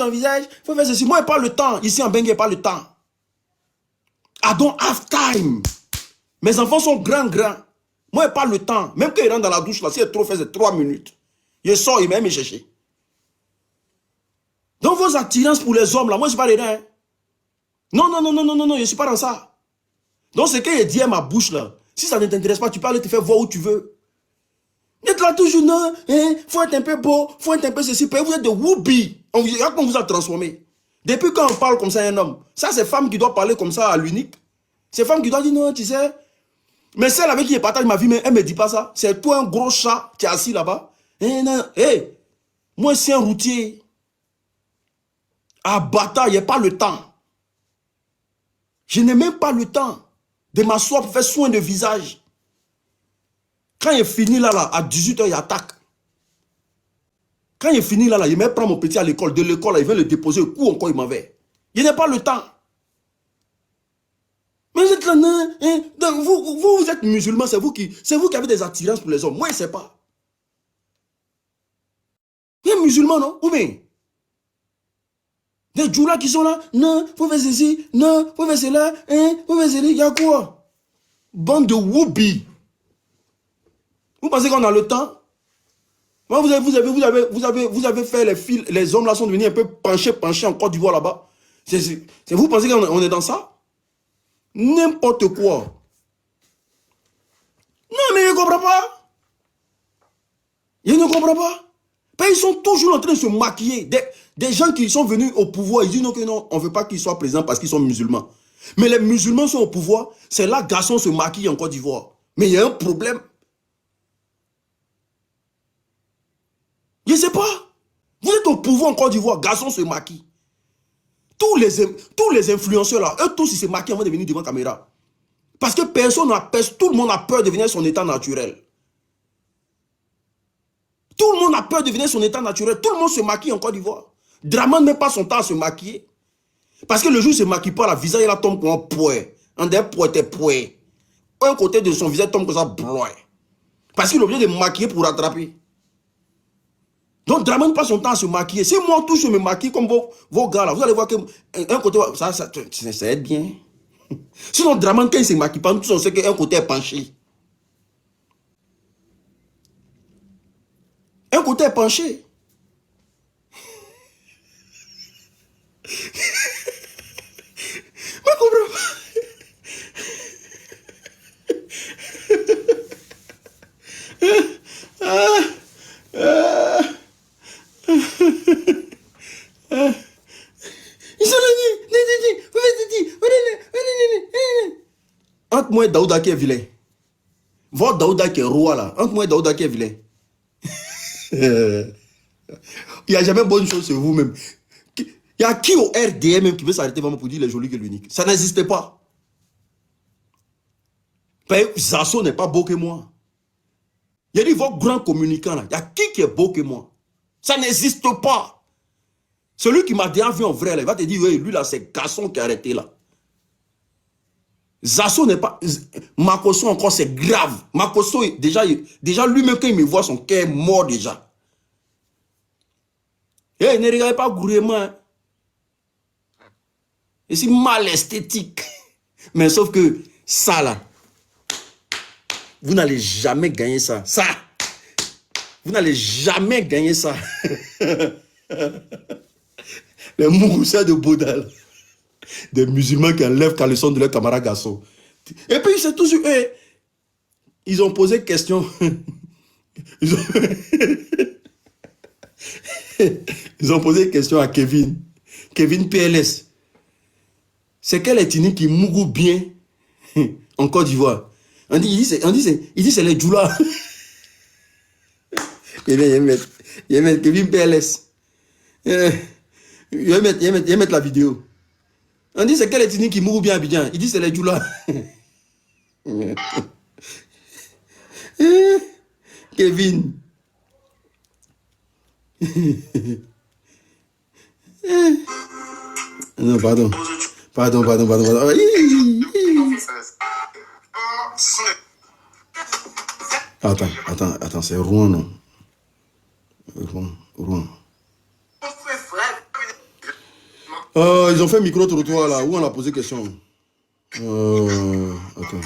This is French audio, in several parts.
ton visage, il faut faire ceci. Moi, il n'y a pas le temps. Ici, en Bengue, il n'y a pas le temps. I don't have time. Mes enfants sont grands. Moi, il n'y a pas le temps. Même quand ils rentrent dans la douche, là, si il trop fait, c'est 3 minutes. Il sort, il m'aime me chercher. Donc, vos attirances pour les hommes, là, moi, je ne suis pas dedans. Hein. Non, je ne suis pas dans ça. Donc, c'est quand il dit à ma bouche, là, si ça ne t'intéresse pas, tu peux aller te faire voir où tu veux. Vous êtes là toujours, non, hein, faut être un peu beau, faut être un peu ceci. Vous êtes de whoopi. Regarde comment on vous a transformé. Depuis quand on parle comme ça à un homme, ça, c'est femme qui doit parler comme ça à l'unique. C'est femme qui doit dire, non, tu sais. Mais celle avec qui je partage ma vie, mais elle ne me dit pas ça. C'est toi, un gros chat, qui est assis là-bas. Hey, moi, c'est un routier. À bataille, il n'y a pas le temps. Je n'ai même pas le temps de m'asseoir pour faire soin de visage. Quand il finit là, à 18h, il attaque. Quand il finit là, il me prend mon petit à l'école. De l'école, il vient le déposer. Le coup encore, il m'en va. Je n'ai pas le temps. Mais vous êtes là, non, hein, vous êtes musulman, c'est vous qui avez des attirances pour les hommes. Moi, je ne sais pas. Il y a un musulman, non? Ou bien? Des djoulas qui sont là, non, faut faire ceci, non, faut faire cela, hein, faut faire cela, il y a quoi? Bande de whoopi. Vous pensez qu'on a le temps? Vous avez fait les fils, les hommes là sont devenus un peu penchés en Côte d'Ivoire là-bas. Vous pensez qu'on est dans ça? N'importe quoi. Non, mais je ne comprends pas. Je ne comprends pas. Ils sont toujours en train de se maquiller. Des gens qui sont venus au pouvoir, ils disent non, que non, on ne veut pas qu'ils soient présidents parce qu'ils sont musulmans. Mais les musulmans sont au pouvoir, c'est là que garçons se maquillent en Côte d'Ivoire. Mais il y a un problème. Je ne sais pas. Vous êtes au pouvoir en Côte d'Ivoire, garçons se maquillent. Tous les influenceurs là, eux tous ils se maquillent avant de venir devant la caméra. Parce que tout le monde a peur de venir son état naturel. Tout le monde a peur de venir son état naturel. Tout le monde se maquille en Côte d'Ivoire. Draman n'a pas son temps à se maquiller. Parce que le jour où il ne se maquille pas, la visage il tombe comme un poing. Un des poings était poing. Un côté de son visage tombe comme ça, bloin. Parce qu'il est obligé de maquiller pour rattraper. Donc Draman n'a pas son temps à se maquiller. Si moi tout je me maquille comme vos gars là, vous allez voir que un côté, ça aide bien. Sinon Draman quand il ne se maquille pas, on sait qu'un côté est penché. Un côté est penché. Mais comprends pas. Ils sont là. Entre moi et Daouda qui est vilain. Votre Daouda qui est roi là. Entre moi et Daouda qui est vilain. Il n'y a jamais bonne chose sur vous-même. Il y a qui au RDM même qui veut s'arrêter vraiment pour dire les jolis que l'unique? Ça n'existe pas. Zasso n'est pas beau que moi. Il y a dit vos grands communicants là. Il y a qui est beau que moi? Ça n'existe pas. Celui qui m'a déjà vu en vrai là, il va te dire, oui, lui là, c'est garçon qui a arrêté là. Zasso n'est pas... Makosso encore, c'est grave. Makosso, déjà lui-même, quand il me voit, son cœur est mort déjà. Ne regardez pas gouvernement. Hein. Et c'est mal esthétique. Mais sauf que ça là, vous n'allez jamais gagner ça. Ça, vous n'allez jamais gagner ça. Les Mougoussa de Baudal. Des musulmans qui enlèvent caleçon de leur camarade garçon. Et puis c'est toujours eux. Ils ont posé question. Ils ont posé question à Kevin. Kevin PLS. C'est quelle ethnie qui mougou bien en Côte d'Ivoire? Il dit c'est les Djoula. Il va mettre Kevin PLS. Il va mettre la vidéo. On dit c'est quelle ethnie qui mourut bien à Abidjan? Il dit c'est les Djoula. Kevin. Non, pardon. Pardon. Attends, c'est Rouen, non? Rouen. Ils ont fait micro-trottoir là, où on a posé question. Attends.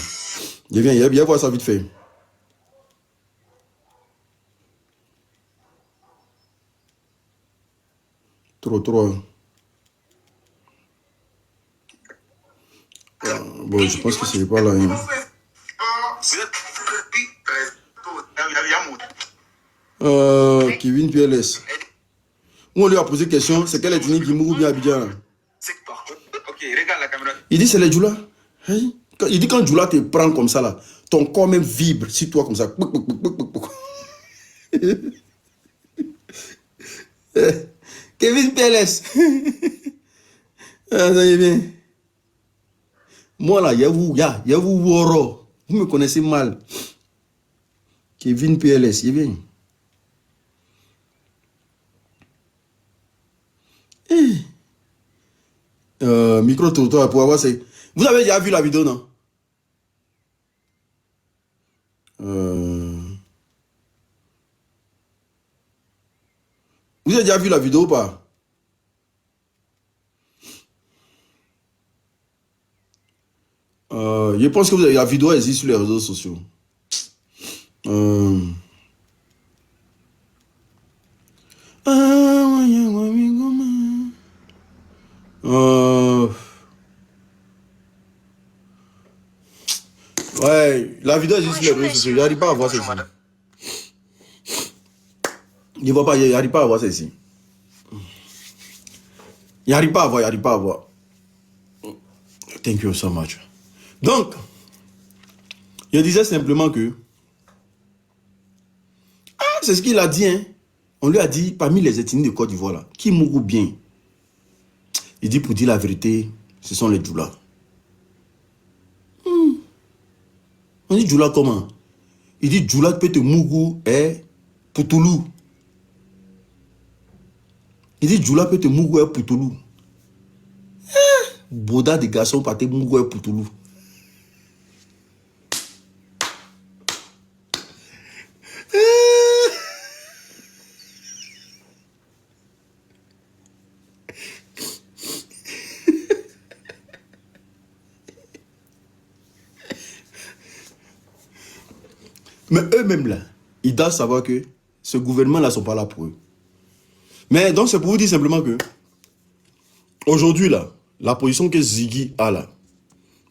Viens voir ça vite fait. Trottoir. Bon, je pense que c'est pas là. Hein. Kevin PLS. Où on lui a posé question, c'est quelle ethnie qui mourut bien Abidjan. Il dit c'est les Djoula. Hey. Il dit quand Djoula te prend comme ça là, ton corps même vibre sur toi comme ça. Kevin PLS. Ah, ça y est bien. Moi là, vous Woro. Vous me connaissez mal. Kevin PLS, il est bien. Micro-trottoir pour avoir ces... Vous avez déjà vu la vidéo, non? Vous avez déjà vu la vidéo ou pas? Je pense que la vidéo existe sur les réseaux sociaux. Ouais, la vidéo existe sur les réseaux sociaux. J'arrive pas à voir celle-ci. Je vois pas, j'arrive pas à voir celle-ci. J'arrive pas à voir. Thank you so much. Donc, je disais simplement que c'est ce qu'il a dit, hein. On lui a dit, parmi les ethnies de Côte d'Ivoire, là, qui mourut bien. Il dit, pour dire la vérité, ce sont les Djoula. On dit Djoula comment? Il dit, Djoula peut te mourou et Poutoulou. Il dit, Djoula peut te mourou et Poutoulou. Boda des garçons par te mourou et Poutoulou. Mais eux-mêmes là, ils doivent savoir que ce gouvernement-là ne sont pas là pour eux. Mais donc c'est pour vous dire simplement que aujourd'hui là, la position que Ziggy a là,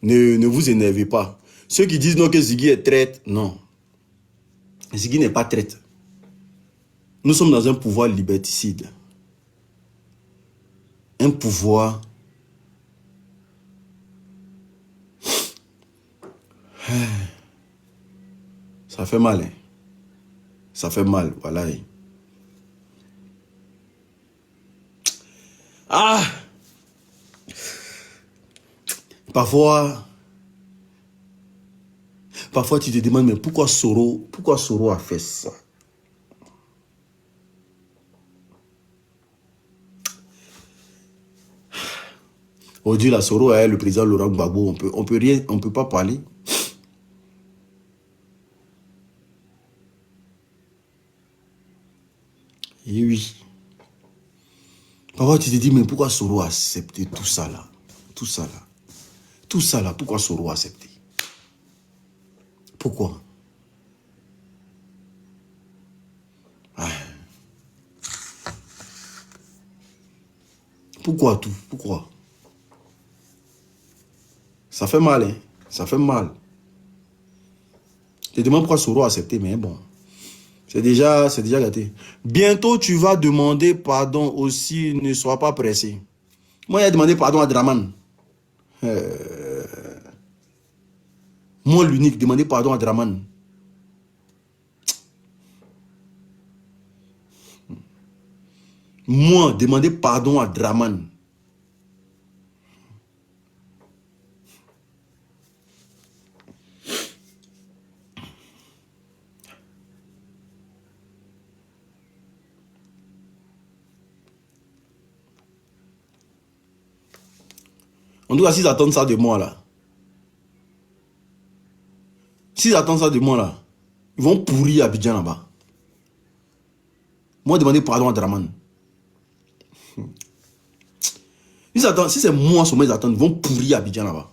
ne vous énervez pas. Ceux qui disent non que Ziggy est traître, non. Ziggy n'est pas traître. Nous sommes dans un pouvoir liberticide. Un pouvoir... Ça fait mal, hein. Ça fait mal, voilà. Ah! Parfois tu te demandes, mais pourquoi Soro a fait ça? Aujourd'hui, la Soro est le président Laurent Gbagbo, on peut pas parler. Et oui. Parfois tu te dis, mais pourquoi Soro a accepté tout ça là? Tout ça là. Tout ça là, pourquoi Soro a accepté? Pourquoi? Pourquoi tout? Pourquoi? Ça fait mal, hein? Ça fait mal. Je te demande pourquoi Soro a accepté, mais bon. C'est déjà gâté. Bientôt, tu vas demander pardon aussi, ne sois pas pressé. Moi, j'ai demandé pardon à Draman. Moi, l'unique, demander pardon à Draman. Moi, demander pardon à Draman. En tout cas, s'ils attendent ça de moi, là. S'ils attendent ça de moi, là, ils vont pourrir Abidjan là-bas. Moi, demander pardon à Draman. Si c'est moi seulement ils attendent, ils vont pourrir Abidjan là-bas.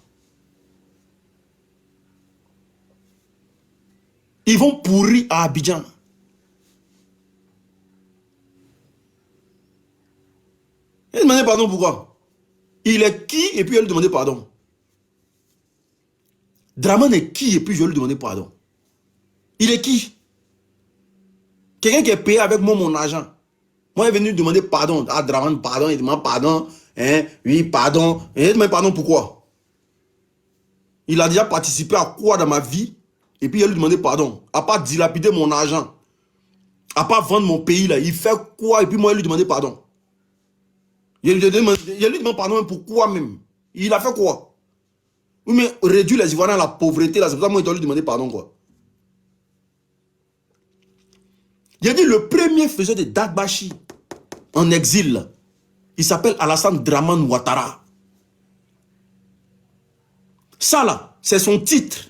Ils vont pourrir à Abidjan. Il demandait pardon pourquoi? Il est qui et puis il lui demandait pardon. Draman est qui et puis je lui demandais pardon. Il est qui? Quelqu'un qui est payé avec moi mon argent. Moi, il est venu demander pardon. Ah, Draman, pardon, il demande pardon. Hein? Oui, pardon. Et il demande pardon pourquoi? Il a déjà participé à quoi dans ma vie? Et puis il lui demandait pardon. À part dilapider mon argent. À part vendre mon pays là. Il fait quoi? Et puis moi, il lui demandait pardon. Il lui demande pardon pourquoi même? Il a fait quoi? Oui, mais réduire les Ivoiriens à la pauvreté là. C'est pour ça que moi, il doit lui demander pardon quoi. Il a dit le premier faiseur de Dagbashi en exil, il s'appelle Alassane Draman Ouattara. Ça là, c'est son titre.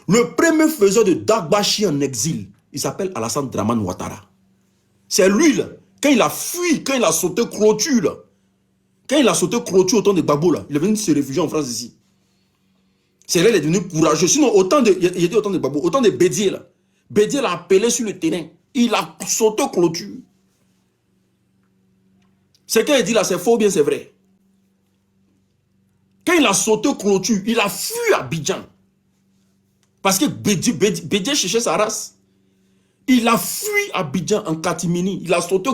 Le premier faiseur de Dagbashi en exil, il s'appelle Alassane Draman Ouattara. C'est lui là, quand il a fui, quand il a sauté clôture là, quand il a sauté clôture au temps de Gbagbo là, il est venu se réfugier en France ici. C'est là qu'il est devenu courageux. Sinon, il était autant de Gbagbo, autant de Bédier là. Bédier l'a appelé sur le terrain. Il a sauté clôture. Ce qu'il dit là, c'est faux ou bien c'est vrai? Quand il a sauté clôture, il a fui Abidjan. Parce que Bédier cherchait sa race. Il a fui Abidjan en catimini. Il a sauté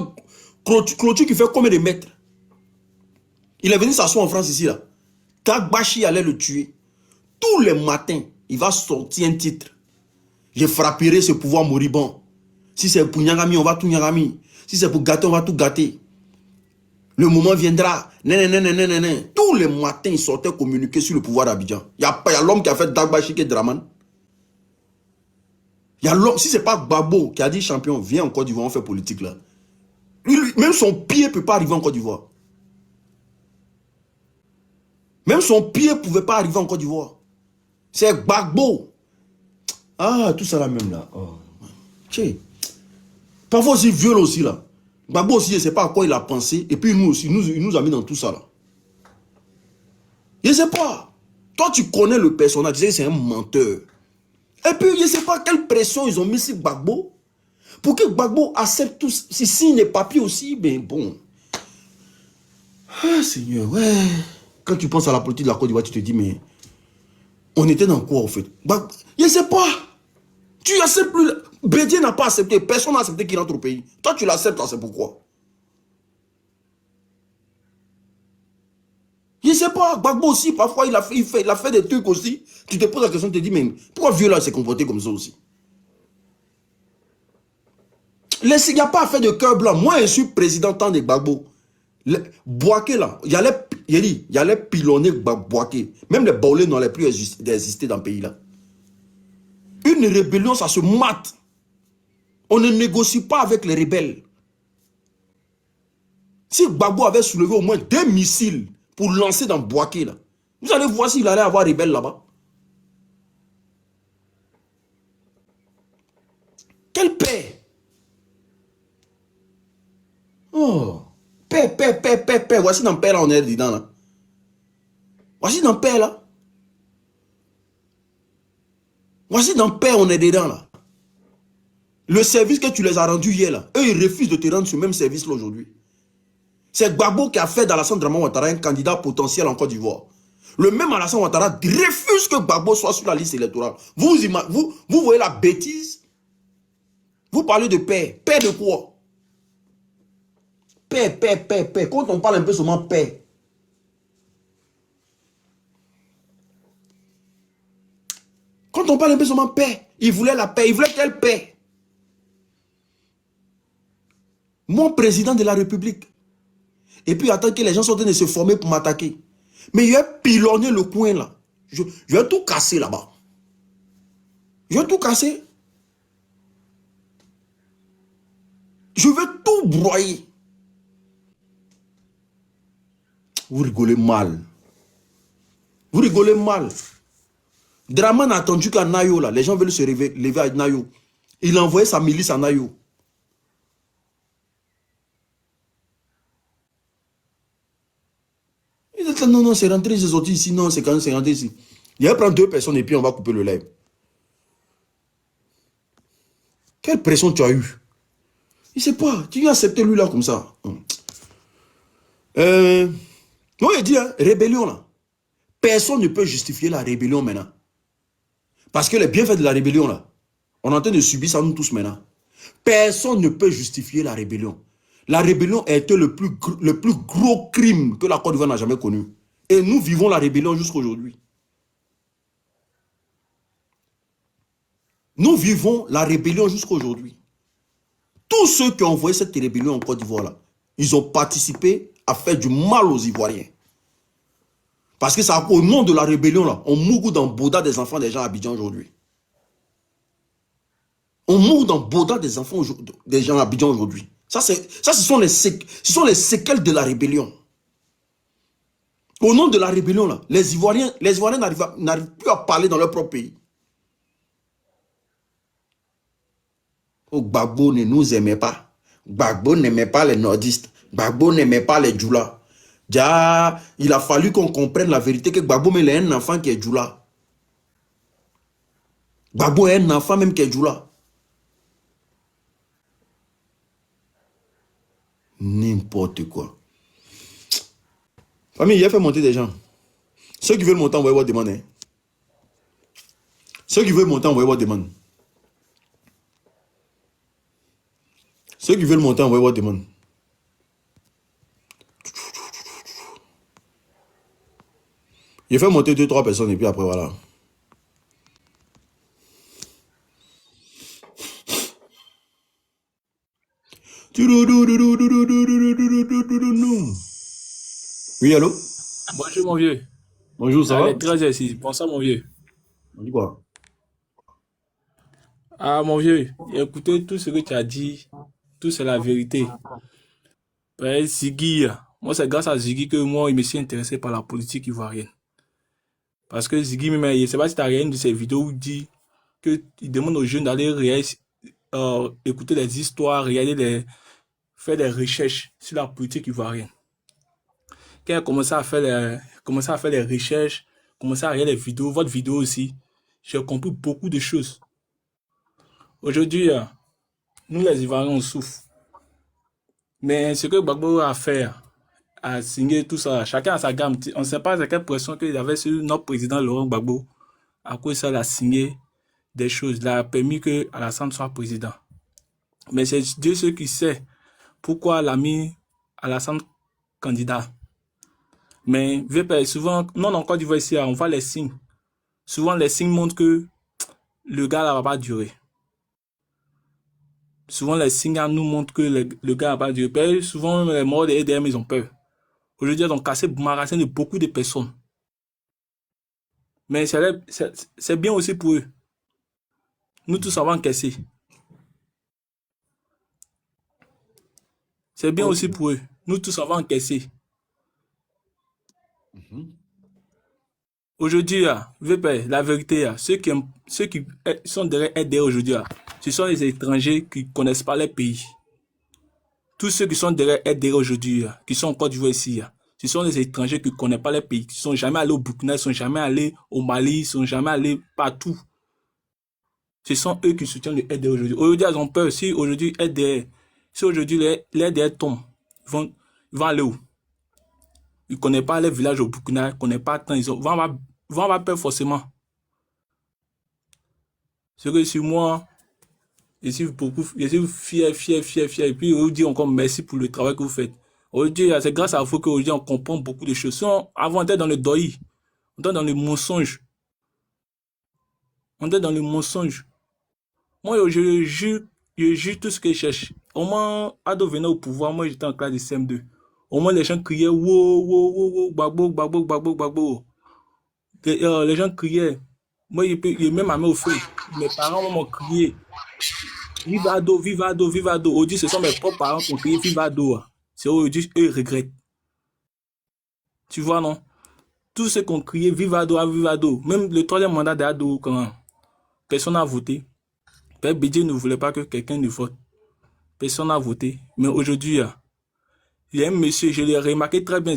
clôture qui fait combien de mètres? Il est venu s'asseoir en France ici là. Dagbashi allait le tuer. Tous les matins, il va sortir un titre. Je frapperai ce pouvoir moribond. Si c'est pour Nyangami, on va tout Nyangami. Si c'est pour gâter, on va tout gâter. Le moment viendra. Tous les matins, il sortait communiquer sur le pouvoir d'Abidjan. Il y a l'homme qui a fait Dagbashi qui est Draman. Il y a l'homme, si ce n'est pas Gbagbo qui a dit champion, viens en Côte d'Ivoire, on fait politique là. Même son pied ne peut pas arriver en Côte d'Ivoire. Même son pied ne pouvait pas arriver en Côte d'Ivoire. C'est Gbagbo. Ah, tout ça là même là. Oh. Parfois aussi viol aussi là. Gbagbo aussi, je ne sais pas à quoi il a pensé. Et puis nous aussi, il nous a mis dans tout ça là. Je ne sais pas. Toi, tu connais le personnage, tu sais que c'est un menteur. Et puis, je ne sais pas quelle pression ils ont mis sur Gbagbo. Pour que Gbagbo accepte tout. Si signe les papiers aussi, ben bon. Ah, Seigneur, ouais. Quand tu penses à la politique de la Côte d'Ivoire, tu te dis, mais on était dans quoi, au fait? Je ne sais pas. Tu acceptes plus. Bédier n'a pas accepté. Personne n'a accepté qu'il rentre au pays. Toi, tu l'acceptes, c'est pourquoi? Je ne sais pas. Gbagbo aussi, parfois, il a fait des trucs aussi. Tu te poses la question, tu te dis, mais pourquoi Viola s'est comporté comme ça aussi? Il n'y a pas fait de cœur blanc. Moi, je suis président tant de Gbagbo. Bouaké là, il allait pilonner Bouaké. Même les Baoulés n'allaient plus exister dans le pays là. Une rébellion, ça se mate. On ne négocie pas avec les rebelles. Si Gbagbo avait soulevé au moins 2 missiles pour lancer dans Bouaké là, vous allez voir s'il allait avoir rebelle là-bas. Quelle paix? Oh, paix. Voici dans paix là, on est dedans là. Voici dans paix là. Voici dans paix, on est dedans là. Le service que tu les as rendu hier là, eux ils refusent de te rendre ce même service là aujourd'hui. C'est Gbagbo qui a fait d'Alassane Draman Ouattara un candidat potentiel en Côte d'Ivoire. Le même Alassane Ouattara refuse que Gbagbo soit sur la liste électorale. Vous voyez la bêtise? Vous parlez de paix. Paix de quoi? Paix. Quand on parle un peu seulement paix. Quand on parle un peu seulement paix, il voulait la paix. Il voulait quelle paix? Mon président de la République. Et puis attends que les gens sont en train de se former pour m'attaquer. Mais il va pilonner le coin là. Je vais tout casser là-bas. Je vais tout casser. Je vais tout broyer. Vous rigolez mal. Vous rigolez mal. Draman a attendu qu'à Nayo, là, les gens veulent se lever à Nayo. Il a envoyé sa milice à Nayo. êtes là, non, non, c'est rentré, c'est sorti ici, non, c'est quand même, c'est rentré ici. Il va prendre 2 personnes et puis on va couper le live. Quelle pression tu as eu? Il ne sait pas, tu viens accepter lui là comme ça. Moi, il dit, hein, rébellion là. Personne ne peut justifier la rébellion maintenant. Parce que les bienfaits de la rébellion là, on est en train de subir ça nous tous maintenant. Personne ne peut justifier la rébellion. La rébellion a été le plus gros crime que la Côte d'Ivoire n'a jamais connu. Et nous vivons la rébellion jusqu'à aujourd'hui. Nous vivons la rébellion jusqu'à aujourd'hui. Tous ceux qui ont envoyé cette rébellion en Côte d'Ivoire là, ils ont participé à faire du mal aux Ivoiriens. Parce que c'est au nom de la rébellion là, on mourut dans Bouddha des enfants des gens à Abidjan aujourd'hui. On mourut dans Bouddha des enfants des gens à Abidjan aujourd'hui. Ça, ce sont les séquelles de la rébellion. Au nom de la rébellion, là, les Ivoiriens n'arrivent plus à parler dans leur propre pays. Oh, Gbagbo ne nous aimait pas. Gbagbo n'aimait pas les nordistes. Gbagbo n'aimait pas les Djoula. Ja, il a fallu qu'on comprenne la vérité que Gbagbo est un enfant qui est Djoula. Gbagbo est un enfant même qui est Djoula. N'importe quoi. Famille, il a fait monter des gens. Ceux qui veulent monter, envoyez votre demande. Hein. Ceux qui veulent monter, envoyez votre demande. Ceux qui veulent monter, envoyez votre demande. Il fait monter 2-3 personnes et puis après, voilà. Oui, allô? Bonjour mon vieux. Bonjour, ça va? Allez, 13 ici. Bonsoir mon vieux. On dit quoi? Ah mon vieux, écoutez tout ce que tu as dit, tout c'est la vérité. Ben, Ziggy, moi c'est grâce à Ziggy que moi il me suis intéressé par la politique ivoirienne. Parce que Ziggy, même, je ne sais pas si tu as regardé une de ses vidéos où il dit qu'il demande aux jeunes d'aller écouter des histoires, faire des recherches sur la politique ivoirienne. Quand il a commencé à faire les recherches, commencé à regarder les vidéos, votre vidéo aussi, j'ai compris beaucoup de choses. Aujourd'hui, nous les Ivoiriens, on souffre. Mais ce que Gbagbo a fait, a signé tout ça, chacun a sa gamme. On ne sait pas à quelle pression qu'il avait sur notre président Laurent Gbagbo. À cause de ça, il a signé des choses. Il a permis que Alassane soit président. Mais c'est Dieu seul qui sait pourquoi il a mis Alassane candidat. Mais souvent, non, encore du ici, on voit les signes. Souvent, les signes montrent que le gars là va pas durer. Souvent, les signes nous montrent que le gars n'a pas duré. Souvent, même les morts des EDM, ils ont peur. Aujourd'hui, ils ont cassé le magasin de beaucoup de personnes. Mais c'est bien aussi pour eux. Nous tous avons encaissé. C'est bien aussi pour eux. Nous tous avons encaissé. Aujourd'hui, la vérité, ceux qui sont derrière EDR aujourd'hui, ce sont les étrangers qui ne connaissent pas les pays. Tous ceux qui sont derrière EDR aujourd'hui, qui sont en Côte d'Ivoire ici, ce sont les étrangers qui ne connaissent pas les pays, qui ne sont jamais allés au Burkina, qui ne sont jamais allés au Mali, qui ne sont jamais allés partout. Ce sont eux qui soutiennent le EDR aujourd'hui. Aujourd'hui, ils ont peur. Si aujourd'hui les EDR tombent, ils vont aller où? Ils ne connaissent pas les villages au Burkina, ils ne connaissent pas tant. Ils vont avoir peur forcément. C'est que sur moi, je suis fier. Et puis, on dit encore merci pour le travail que vous faites. Aujourd'hui, c'est grâce à vous qu'aujourd'hui, on comprend beaucoup de choses. Avant, on était dans le doi, on était dans le mensonge. On était dans le mensonge. Moi, je jure tout ce que je cherche. Au moins, Ado venait au pouvoir, moi, j'étais en classe de CM2. Au moins, les gens criaient, wow, Gbagbo. Les gens criaient. Moi, il même à au feu. Mes parents m'ont crié. Vive Ado. Aujourd'hui, ce sont mes propres parents qui ont crié Vive Ado. C'est aujourd'hui, eux, ils regrettent. Tu vois, non? Tous ceux qui ont crié Vive Ado. Même le 3e mandat d'Ado, quand personne n'a voté. Père Bédier ne voulait pas que quelqu'un ne vote. Personne n'a voté. Mais aujourd'hui, il y a un monsieur, je l'ai remarqué très bien,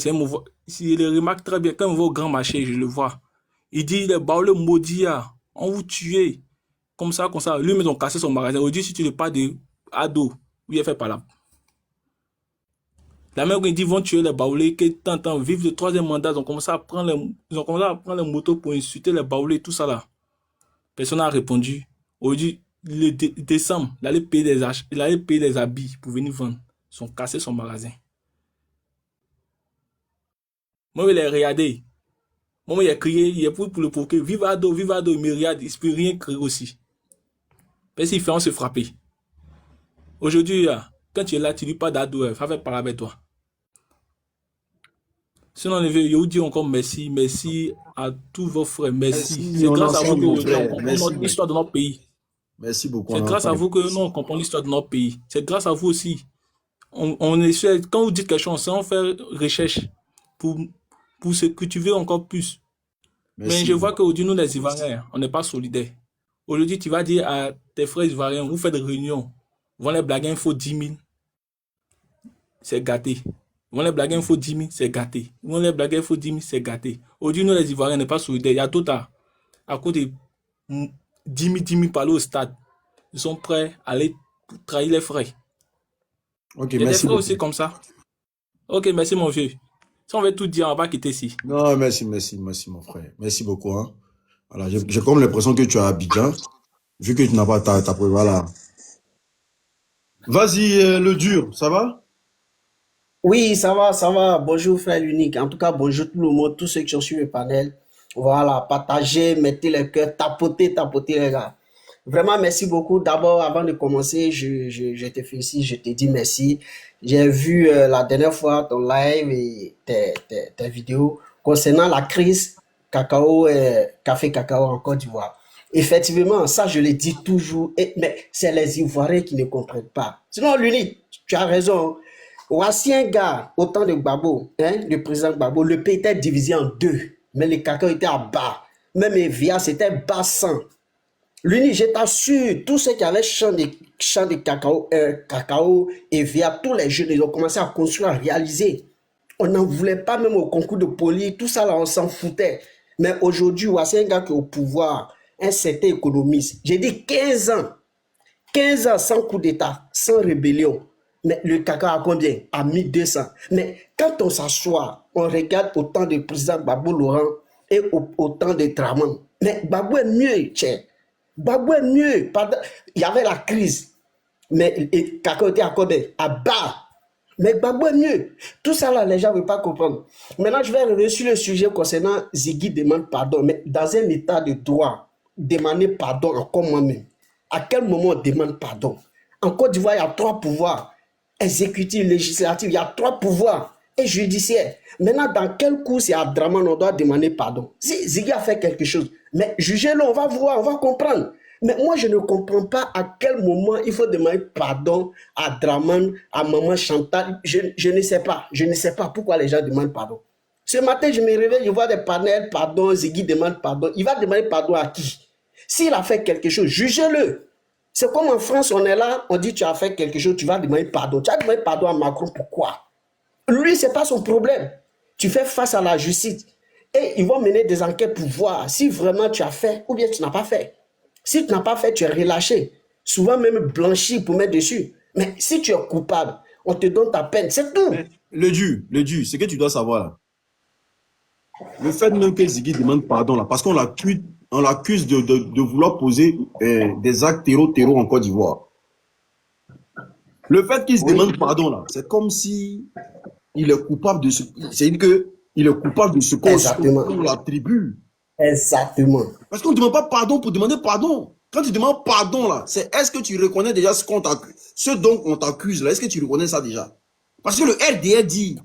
il le remarque très bien. Quand on va au grand marché, je le vois. Il dit, les baoulés maudits, on vous tué. Comme ça, comme ça. Lui, ils ont cassé son magasin. Aujourd'hui, si tu ne pas de ado, il est fait par là. La même quand ils disent vont tuer les baoulés, que tant vivent le troisième mandat, ils ont commencé à prendre les motos pour insulter les baoulés, tout ça là. Personne n'a répondu. Aujourd'hui, le décembre, il allait payer des habits pour venir vendre. Ils ont cassé son magasin. Moi, il a regardé. Moi, il a crié, il a pris pour le poker. Vive Ado, il me regarde, il ne peut rien crier aussi. Parce qu'il fait on se frapper. Aujourd'hui, quand tu es là, tu ne dis pas d'Ado, il va faire parler avec toi. Sinon, je vous dis encore merci, merci à tous vos frères, merci. C'est grâce à vous que nous comprenons l'histoire de notre pays. Merci beaucoup. C'est grâce à vous que nous comprenons l'histoire de notre pays. C'est grâce à vous aussi. On essaie, quand vous dites quelque chose, on fait recherche pour se cultiver encore plus. Merci. Mais je vois qu'aujourd'hui, nous, les Ivoiriens, on n'est pas solidaires. Aujourd'hui, tu vas dire à tes frères Ivoiriens, vous faites des réunions, vous les blaguer, il faut 10 000. C'est gâté. Vous les blaguer, il faut 10 000, c'est gâté. Vous les blaguer, il faut 10 000, c'est gâté. Aujourd'hui, nous, les Ivoiriens, on n'est pas solidaires. Il y a tout à cause de 10 000 par au stade. Ils sont prêts à aller trahir les frais. Ok, il y a merci des frères aussi comme ça. Ok, merci mon vieux. Si on veut tout dire, on va quitter ici. Non, merci mon frère. Merci beaucoup. Hein. Voilà, j'ai comme l'impression que tu es à Abidjan, vu que tu n'as pas ta preuve. Voilà. Vas-y, le dur, ça va? Oui, ça va, ça va. Bonjour, frère unique. En tout cas, bonjour tout le monde, tous ceux qui sont sur le panel. Voilà, partagez, mettez les cœurs, tapotez, les gars. Vraiment, merci beaucoup. D'abord, avant de commencer, je te félicite, je te dis merci. J'ai vu la dernière fois ton live et tes vidéos concernant la crise cacao, café cacao en Côte d'Ivoire. Effectivement, ça, je le dis toujours, mais c'est les Ivoiriens qui ne comprennent pas. Sinon, l'unique, tu as raison. Voici un gars, au temps de Gbagbo, le président Gbagbo, le pays était divisé en deux, mais le cacao était à bas. Même Evia, c'était bas 100. L'Uni, je t'assure, tous ceux qui avaient champ de cacao, Evia, tous les jeunes, ils ont commencé à construire, à réaliser. On n'en voulait pas même au concours de poli, tout ça là, on s'en foutait. Mais aujourd'hui, voici un gars qui est au pouvoir, un certain économiste. J'ai dit 15 ans. 15 ans sans coup d'État, sans rébellion. Mais le cacao à combien? À 1200. Mais quand on s'assoit, on regarde au temps du président Gbagbo Laurent et au temps de Draman. Mais Gbagbo est mieux, tiens. Gbagbo est mieux. Il y avait la crise. Mais le cacao était à combien? À bas. Mais Gbagbo est mieux. Tout ça là, les gens ne veulent pas comprendre. Maintenant, je vais revenir sur le sujet concernant Ziggy demande pardon. Mais dans un état de droit, demander pardon encore moi-même. À quel moment on demande pardon? En Côte d'Ivoire, il y a 3 pouvoirs. Exécutif, législatif, il y a 3 pouvoirs. Et judiciaire. Maintenant, dans quel coup c'est à Draman on doit demander pardon? Si Ziggy a fait quelque chose, mais jugez-le, on va voir, on va comprendre. Mais moi, je ne comprends pas à quel moment il faut demander pardon à Draman, à Maman Chantal. Je ne sais pas. Je ne sais pas pourquoi les gens demandent pardon. Ce matin, je me réveille, je vois des panels, pardon, Ziggy demande pardon. Il va demander pardon à qui? S'il a fait quelque chose, jugez-le. C'est comme en France, on est là, on dit tu as fait quelque chose, tu vas demander pardon. Tu as demandé pardon à Macron, pourquoi? Lui, ce n'est pas son problème. Tu fais face à la justice. Et ils vont mener des enquêtes pour voir si vraiment tu as fait ou bien tu n'as pas fait. Si tu n'as pas fait, tu es relâché. Souvent même blanchi pour mettre dessus. Mais si tu es coupable, on te donne ta peine, c'est tout. Le dur, ce que tu dois savoir là. Le fait même que Ziggy demande pardon là, parce qu'on l'accuse de vouloir poser des actes terreau en Côte d'Ivoire. Le fait qu'il se demande pardon là, c'est comme si il est coupable de ce, c'est-à-dire que il est coupable de ce qu'on l'attribue. Exactement. Parce qu'on ne demande pas pardon pour demander pardon. Quand tu demandes pardon là, c'est est-ce que tu reconnais déjà ce dont on t'accuse là, est-ce que tu reconnais ça déjà? Parce que le RDR dit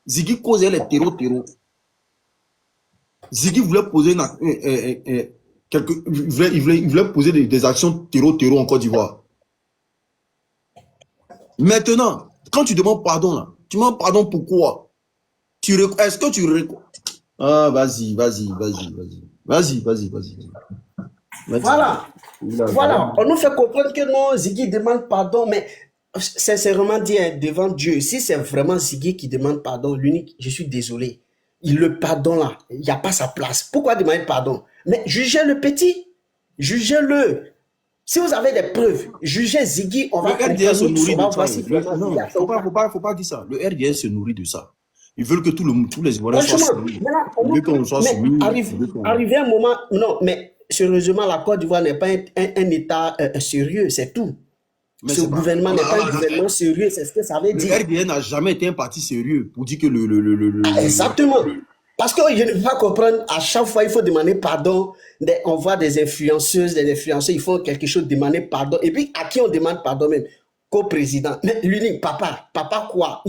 Ziggy causait les terreau. Ziggy voulait poser il voulait poser des actions terreau en Côte d'Ivoire. Maintenant, quand tu demandes pardon là, tu demandes pardon pourquoi? Est-ce que tu reconnais? Ah, vas-y. Voilà. On nous fait comprendre que non, Ziggy demande pardon, mais sincèrement dit devant Dieu, si c'est vraiment Ziggy qui demande pardon, l'unique, je suis désolé. le pardon là, il n'y a pas sa place. Pourquoi demander pardon? Mais jugez le petit, jugez-le. Si vous avez des preuves, jugez Ziggy, on va Le RDS se nourrit de ça. voici Non, faut pas dire ça. Le RDS se nourrit de ça. Ils veulent que tous les Ivoiriens soient franchement, soumis. maintenant, Ils veulent qu'on soit soumis. arrivé un moment, non, mais sérieusement, la Côte d'Ivoire n'est pas un État sérieux, c'est tout. Mais Ce c'est pas- gouvernement n'est pas un gouvernement sérieux, c'est ce que ça veut Le dire. RDS n'a jamais été un parti sérieux pour dire que Exactement. Parce que je ne peux pas comprendre, à chaque fois, il faut demander pardon. On voit des influenceuses, des influenceurs, ils font quelque chose, demander pardon. Et puis, à qui on demande pardon même? Qu'au président. Mais l'unique, papa quoi?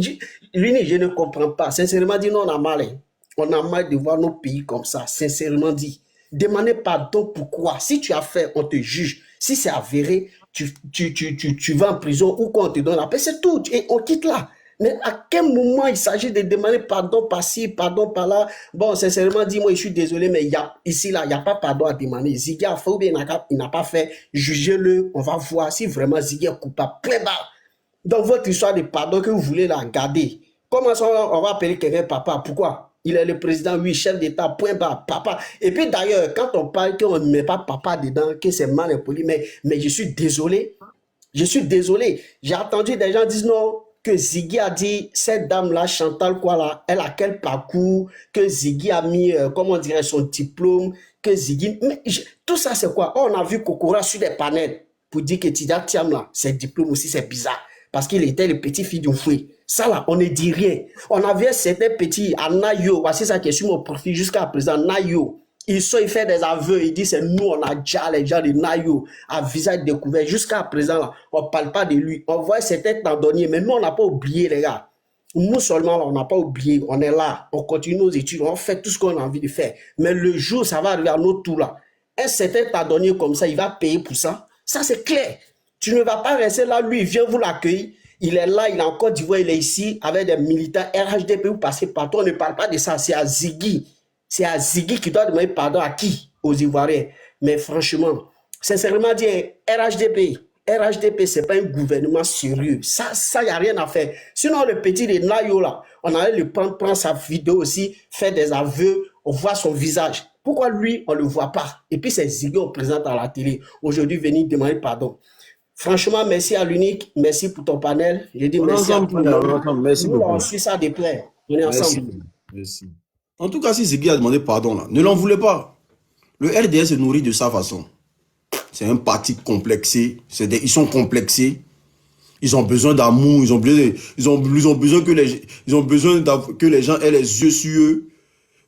L'unique, je ne comprends pas. Sincèrement dit, non, on a mal. Hein. On a mal de voir nos pays comme ça. Sincèrement dit. Demander pardon, pourquoi? Si tu as fait, on te juge. Si c'est avéré, tu vas en prison ou qu'on te donne la paix, c'est tout. Et on quitte là. Mais à quel moment il s'agit de demander pardon par-ci, pardon par-là? Bon, sincèrement, dis-moi, je suis désolé, mais ici, là, il n'y a pas pardon à demander. Ziggy a fait ou bien il n'a pas fait. Jugez-le, on va voir si vraiment Ziggy est coupable. Très bas. Dans votre histoire de pardon que vous voulez la garder. Comment ça, on va appeler quelqu'un papa? Pourquoi? Il est le président, oui, chef d'État, point bas, papa. Et puis d'ailleurs, quand on parle qu'on ne met pas papa dedans, que c'est mal impoli, mais je suis désolé. Je suis désolé. J'ai entendu des gens dire non, que Ziggy a dit, cette dame-là, Chantal, quoi là, elle a quel parcours, que Ziggy a mis, comment on dirait, son diplôme, que Ziggy. Mais tout ça, c'est quoi? On a vu Kokora sur des panels pour dire que Tida Thiam, là, ses diplômes aussi, c'est bizarre. Parce qu'il était le petit-fils du fouet. Ça, là, on ne dit rien. On avait certains petits à Nayo, voici ça qui est sur mon profil jusqu'à présent, Nayo. Il fait des aveux, il dit c'est nous, on a déjà les gens de Nayo à visage découvert. Jusqu'à présent, là, on ne parle pas de lui. On voit certains tendonniers, mais nous, on n'a pas oublié, les gars. Nous seulement, là, on n'a pas oublié. On est là, on continue nos études, on fait tout ce qu'on a envie de faire. Mais le jour, ça va arriver à notre tour, là. Un certain tendonnier comme ça, il va payer pour ça. Ça, c'est clair. Tu ne vas pas rester là, lui, il vient vous l'accueillir. Il est là, il est en Côte d'Ivoire, il est ici, avec des militaires RHDP, vous passez partout. On ne parle pas de ça, c'est à Ziggy. C'est à Ziggy qui doit demander pardon à qui? Aux Ivoiriens. Mais franchement, sincèrement dire, RHDP, ce n'est pas un gouvernement sérieux. Ça, il n'y a rien à faire. Sinon, le petit de Nayo, là, on allait le prendre sa vidéo aussi, faire des aveux, on voit son visage. Pourquoi lui, on ne le voit pas? Et puis, c'est Ziggy, on présente à la télé. Aujourd'hui, venir demander pardon. Franchement, merci à l'unique. Merci pour ton panel. Je dis merci à tout le monde. Merci Nous, beaucoup. on suit ça de près. On est ensemble. Merci. En tout cas, si Ziggy a demandé pardon, là, ne l'en voulez pas. Le RDS se nourrit de sa façon. C'est un parti complexé. Ils sont complexés. Ils ont besoin d'amour. Ils ont besoin que les gens aient les yeux sur eux.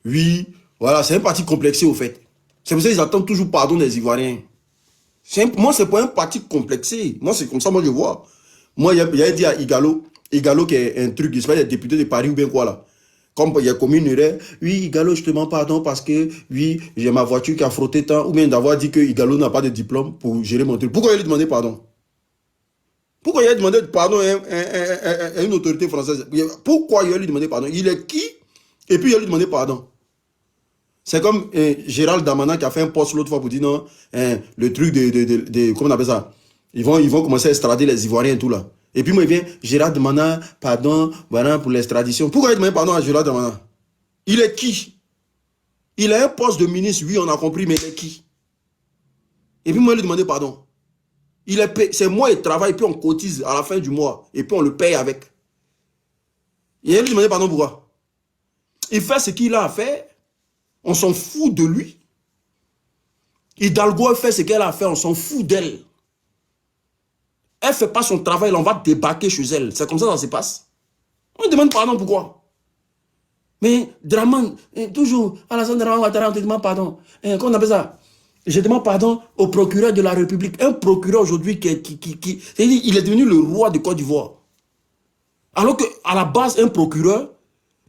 Oui, voilà, c'est un parti complexé au fait. C'est pour ça qu'ils attendent toujours pardon des Ivoiriens. Moi, c'est pas un parti complexé. Moi, c'est comme ça, moi, je vois. Moi, j'avais dit à Igalo qui est un truc, j'espère, le député de Paris ou bien quoi là. Comme il y a commis une erreur, oui, Igalo, je te demande pardon parce que, oui, j'ai ma voiture qui a frotté tant, ou bien d'avoir dit que Igalo n'a pas de diplôme pour gérer mon truc. Pourquoi il lui demandé pardon? Pourquoi il a demandé pardon à une autorité française? Pourquoi il a lui demandé pardon? Il est qui? Et puis il a lui demandé pardon. C'est comme Gérald Darmanin qui a fait un post l'autre fois pour dire non, le truc comment on appelle ça? Ils vont commencer à extrader les Ivoiriens et tout là. Et puis moi, il vient, Gérald Darmanin, pardon, voilà, pour l'extradition. Pourquoi il demande pardon à Gérald Darmanin? Il est qui? Il a un poste de ministre, oui, on a compris, mais il est qui? Et puis moi, il lui demande pardon. C'est moi, il travaille, puis on cotise à la fin du mois, et puis on le paye avec. Et il lui demande pardon pourquoi? Il fait ce qu'il a à faire. On s'en fout de lui. Hidalgo fait ce qu'elle a fait, on s'en fout d'elle. Elle ne fait pas son travail, on va débarquer chez elle. C'est comme ça que ça se passe. On demande pardon, pourquoi? Mais Draman, toujours, Alassane Draman Ouattara, on te demande pardon. Comment on appelle ça? Je demande pardon au procureur de la République. Un procureur aujourd'hui il est devenu le roi de Côte d'Ivoire. Alors qu'à la base, un procureur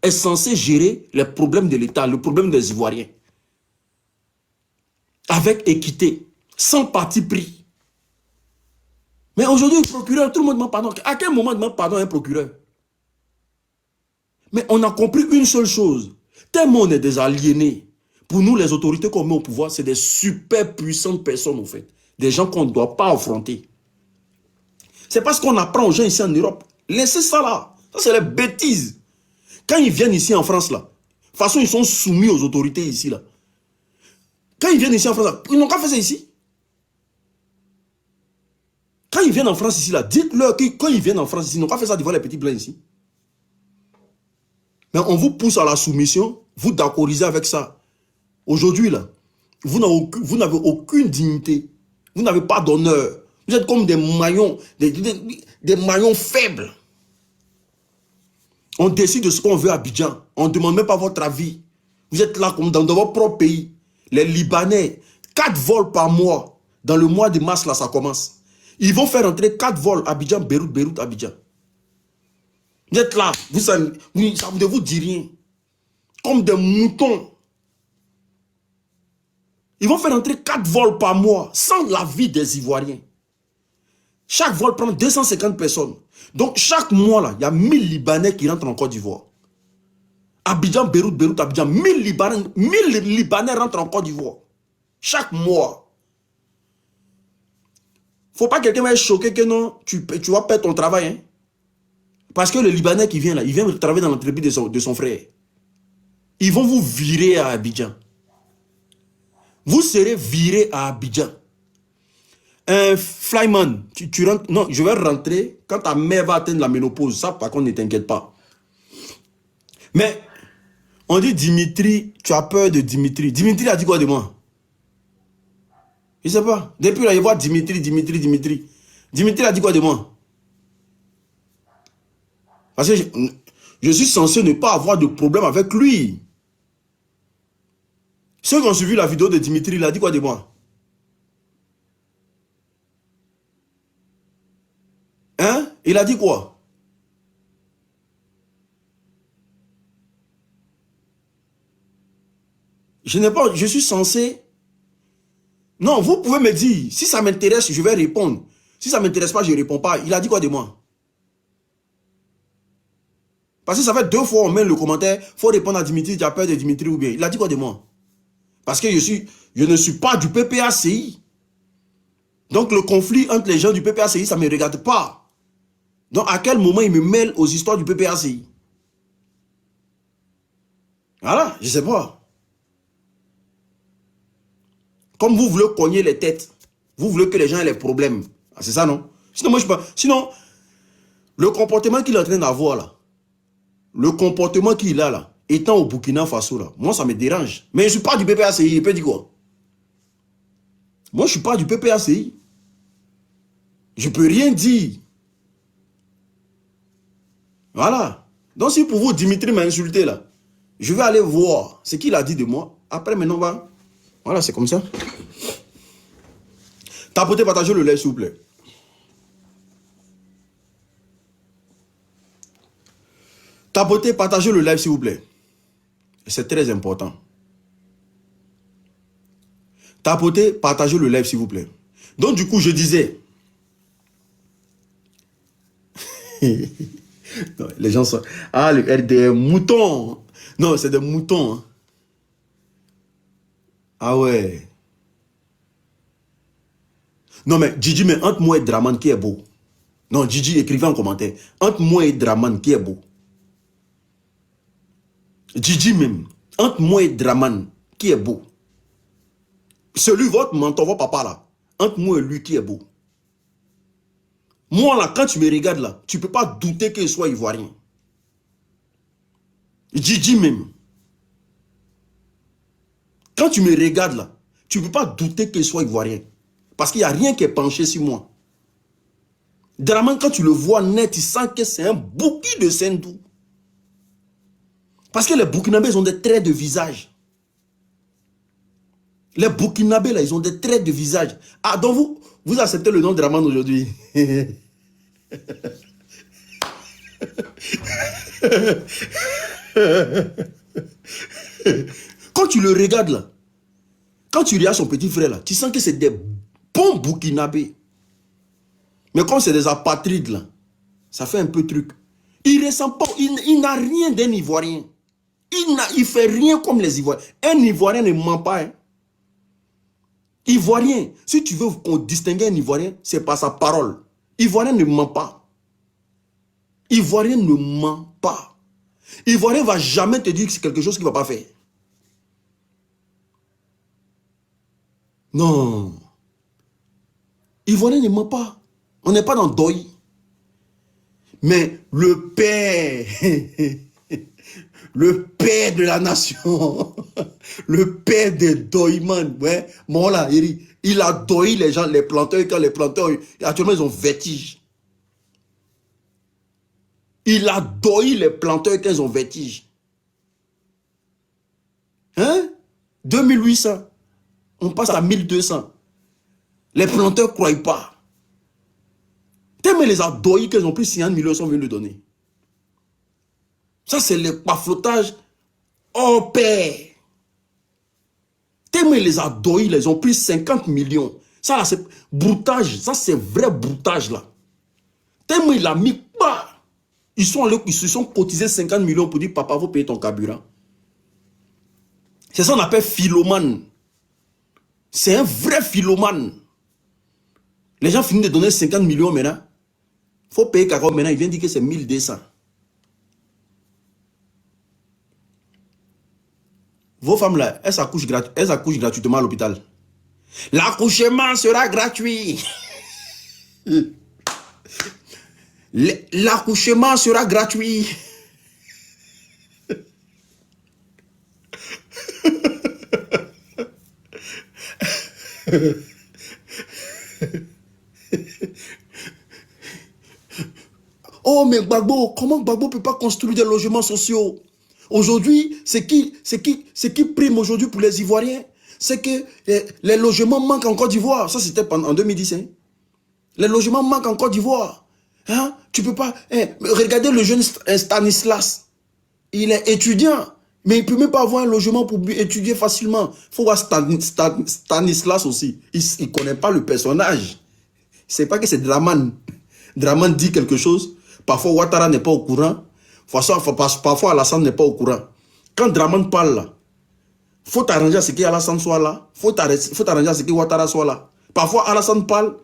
est censé gérer les problèmes de l'État, le problème des Ivoiriens. Avec équité, sans parti pris. Mais aujourd'hui, le procureur, tout le monde demande pardon. À quel moment demande pardon à un procureur? Mais on a compris une seule chose. Tellement on est des aliénés. Pour nous, les autorités qu'on met au pouvoir, c'est des super puissantes personnes, en fait. Des gens qu'on ne doit pas affronter. C'est parce qu'on apprend aux gens ici en Europe. Laissez ça là. Ça, c'est les bêtises. Quand ils viennent ici en France, là, toute façon, ils sont soumis aux autorités ici, là. Quand ils viennent ici en France, ils n'ont qu'à faire ça ici. Quand ils viennent en France ici, là, dites-leur que quand ils viennent en France ici, ils n'ont qu'à faire ça devant les petits blancs ici. Mais on vous pousse à la soumission, vous d'accordiser avec ça. Aujourd'hui, là, vous n'avez aucune dignité. Vous n'avez pas d'honneur. Vous êtes comme des maillons, des maillons faibles. On décide de ce qu'on veut à Abidjan. On ne demande même pas votre avis. Vous êtes là comme dans votre propre pays. Les Libanais, 4 vols par mois. Dans le mois de mars, là, ça commence. Ils vont faire entrer 4 vols Abidjan, Beyrouth, Beyrouth, Abidjan. Vous êtes là, ça ne vous dit rien. Comme des moutons. Ils vont faire entrer 4 vols par mois, sans l'avis des Ivoiriens. Chaque vol prend 250 personnes. Donc chaque mois, là, il y a 1000 Libanais qui rentrent en Côte d'Ivoire. Abidjan, Beyrouth, Beyrouth, Abidjan, 1000 Libanais rentrent en Côte d'Ivoire. Chaque mois. Faut pas que quelqu'un va être choqué que non, tu vas perdre ton travail. Hein? Parce que le Libanais qui vient là, il vient travailler dans l'entreprise de son frère. Ils vont vous virer à Abidjan. Vous serez viré à Abidjan. Un flyman, tu rentres. Non, je vais rentrer quand ta mère va atteindre la ménopause. Ça, par contre, ne t'inquiète pas. Mais, on dit Dimitri, tu as peur de Dimitri. Dimitri a dit quoi de moi? Je ne sais pas. Depuis là, je vois Dimitri. Dimitri a dit quoi de moi? Parce que je suis censé ne pas avoir de problème avec lui. Ceux qui ont suivi la vidéo de Dimitri, il a dit quoi de moi? Hein? Il a dit quoi? Je suis censé... Non, vous pouvez me dire, si ça m'intéresse, je vais répondre. Si ça ne m'intéresse pas, je ne réponds pas. Il a dit quoi de moi? Parce que ça fait 2 fois on met le commentaire, il faut répondre à Dimitri, tu as peur de Dimitri ou bien. Il a dit quoi de moi? Parce que je ne suis pas du PPACI. Donc le conflit entre les gens du PPACI, ça ne me regarde pas. Donc à quel moment il me mêle aux histoires du PPACI? Voilà, je ne sais pas. Comme vous voulez cogner les têtes, vous voulez que les gens aient les problèmes. Ah, c'est ça, non? Sinon, moi, je sais pas. Sinon, le comportement qu'il est en train d'avoir là, le comportement qu'il a là, étant au Burkina Faso là, moi, ça me dérange. Mais je ne suis pas du PPACI, il peut dire quoi? Moi, je ne suis pas du PPACI. Je ne peux rien dire. Voilà. Donc, si pour vous, Dimitri m'a insulté là, je vais aller voir ce qu'il a dit de moi. Après, maintenant, on va... Voilà, c'est comme ça. Tapotez, partagez le live, s'il vous plaît. Tapotez, partagez le live, s'il vous plaît. C'est très important. Tapotez, partagez le live, s'il vous plaît. Donc, du coup, je disais... Non, les gens sont... Ah, le RDM, moutons. Non, c'est des moutons. Hein. Ah ouais. Non, mais Gigi, mais entre moi et Draman, qui est beau? Non, Gigi, écrivez en commentaire. Entre moi et Draman, qui est beau? Gigi même. Entre moi et Draman, qui est beau? Celui, votre mentor, votre papa là. Entre moi et lui, qui est beau? Moi là, quand tu me regardes là, tu ne peux pas douter qu'il soit ivoirien. Gigi même. Quand tu me regardes là, tu ne peux pas douter qu'il soit ivoirien. Parce qu'il n'y a rien qui est penché sur moi. Draman, quand tu le vois net, tu sens que c'est un bouquet de Sendou. Parce que les Burkinabés, ils ont des traits de visage. Les Burkinabés, là, ils ont des traits de visage. Ah, donc vous acceptez le nom de Draman aujourd'hui. Quand tu le regardes là, quand tu regardes son petit frère là, tu sens que c'est des bons Burkinabés. Mais comme c'est des apatrides là, ça fait un peu truc. Il ressemble pas, il n'a rien d'un Ivoirien. Il fait rien comme les Ivoiriens. Un Ivoirien ne ment pas. Hein. Ivoirien, si tu veux qu'on distingue un Ivoirien, c'est par sa parole. Ivoirien ne ment pas. Ivoirien ne ment pas. Ivoirien ne va jamais te dire que c'est quelque chose qu'il ne va pas faire. Non. Ivoirien ne ment pas. On n'est pas dans Doi. Mais le père, le père de la nation, le père des Doiman, ouais, bon là, il a doi les gens, les planteurs, et quand les planteurs, actuellement, ils ont vertige. Il a doi les planteurs quand ils ont vertige. Hein? 2800. On passe à 1200. Les planteurs ne croient pas. Tellement les a dois qu'ils ont pris 50 millions, ils sont venus le donner. Ça, c'est le paflotage hors pair. Tellement les a dois, ils ont pris 50 millions. Ça, là, c'est broutage. Ça, c'est vrai broutage, là. Tellement il a mis pas. Ils se sont cotisés 50 millions pour dire, papa, vous payez ton carburant. C'est ça qu'on appelle philomane. C'est un vrai philomane. Les gens finissent de donner 50 millions maintenant. Il faut payer Kakao maintenant. Il vient dire que c'est 1200. Vos femmes là, elles accouchent gratuitement à l'hôpital. L'accouchement sera gratuit. L'accouchement sera gratuit. Oh, mais Gbagbo, comment Gbagbo ne peut pas construire des logements sociaux? Aujourd'hui, c'est qui prime aujourd'hui pour les Ivoiriens? C'est que les logements manquent en Côte d'Ivoire. Ça, c'était en 2010. Hein? Les logements manquent en Côte d'Ivoire. Hein? Tu peux pas... regardez le jeune Stanislas. Il est étudiant, mais il ne peut même pas avoir un logement pour étudier facilement. Il faut voir Stanislas aussi. Il ne connaît pas le personnage. C'est pas que c'est Draman. Draman dit quelque chose. Parfois, Ouattara n'est pas au courant. Parfois, Alassane n'est pas au courant. Quand Draman parle là, il faut t'arranger à ce qu'Alassane soit là. Il faut t'arranger à ce que Ouattara soit là. Parfois, Alassane parle,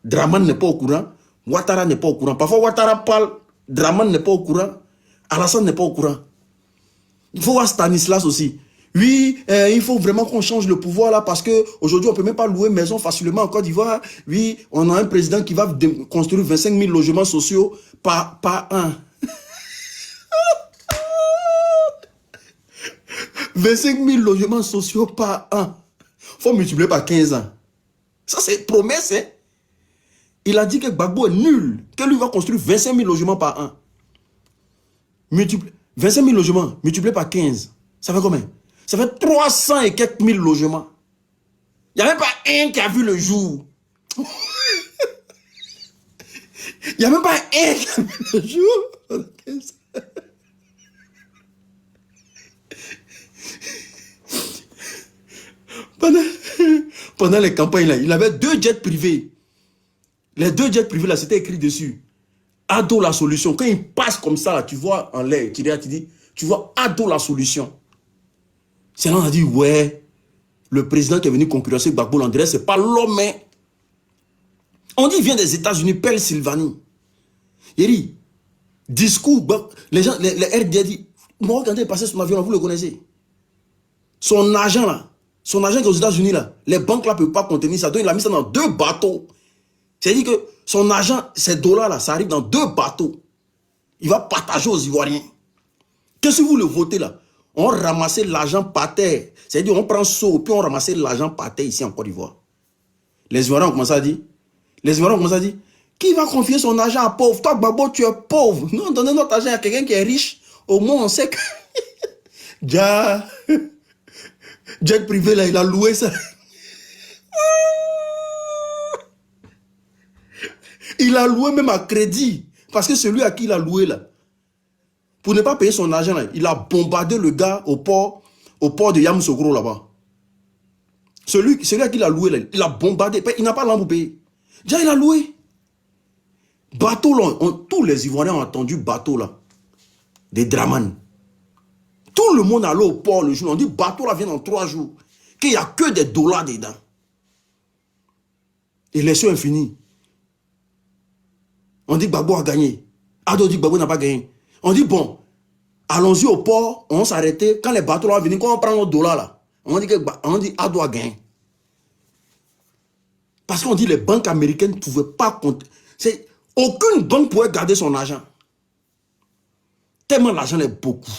Draman n'est pas au courant. Ouattara n'est pas au courant. Parfois, Ouattara parle, Draman n'est pas au courant. Alassane n'est pas au courant. Il faut voir Stanislas aussi. Oui, il faut vraiment qu'on change le pouvoir là parce qu'aujourd'hui, on ne peut même pas louer maison facilement en Côte d'Ivoire. Oui, on a un président qui va construire 25 000 logements sociaux par an. 25 000 logements sociaux par an. Il faut multiplier par 15 ans. Ça, c'est promesse. Hein? Il a dit que Gbagbo est nul. Que lui va construire 25 000 logements par an. 25 000 logements multiplié par 15. Ça fait combien? Ça fait 300 et quelques mille logements. Il n'y a même pas un qui a vu le jour. Il n'y a même pas un qui a vu le jour. Pendant les campagnes, là, il avait 2 jets privés. Les 2 jets privés, là, c'était écrit dessus. Ado la solution. Quand il passe comme ça, là, tu vois en l'air, tu dis, tu vois Ado la solution. C'est là on a dit, ouais, le président qui est venu concurrencer Gbagbo Landré, c'est pas l'homme. Hein. On dit, il vient des États-Unis, Pell Silvani. Il dit, discours, les gens, les RDA dit, moi, quand il est passé son avion, vous le connaissez. Son argent, là, son argent qui est aux États-Unis, là, les banques, là, ne peuvent pas contenir ça. Donc, il a mis ça dans 2 bateaux. C'est-à-dire que son argent, ces dollars, là, ça arrive dans 2 bateaux. Il va partager aux Ivoiriens. Qu'est-ce que vous le votez, là? On ramassait l'argent par terre. C'est-à-dire, on prend saut, puis on ramassait l'argent par terre ici en Côte d'Ivoire. Les Ivoiriens ont commencé à dire, qui va confier son argent à pauvre? Toi, Gbagbo, tu es pauvre. Nous, on donne notre argent à quelqu'un qui est riche. Au moins, on sait que... Jet privé, là, il a loué ça. Il a loué même à crédit. Parce que celui à qui il a loué, là, pour ne pas payer son argent, là, il a bombardé le gars au port de Yamoussoukro, là-bas. Celui à qui il a loué, là, il a bombardé. Il n'a pas l'argent pour payer. Déjà, il a loué. Bateau, là, tous les Ivoiriens ont entendu bateau, là. Des Draman. Tout le monde allait au port le jour. On dit, bateau, là, vient dans 3 jours. Qu'il n'y a que des dollars dedans. Et les cieux infinis. On dit Gbagbo a gagné. Ado dit Gbagbo n'a pas gagné. On dit bon, Allons-y au port, on s'arrêtait. Quand les bateaux vont venir, quand on prend nos dollars là, on dit A doit gagner. Parce qu'on dit que les banques américaines ne pouvaient pas compter. Aucune banque ne pouvait garder son argent. Tellement l'argent est beaucoup.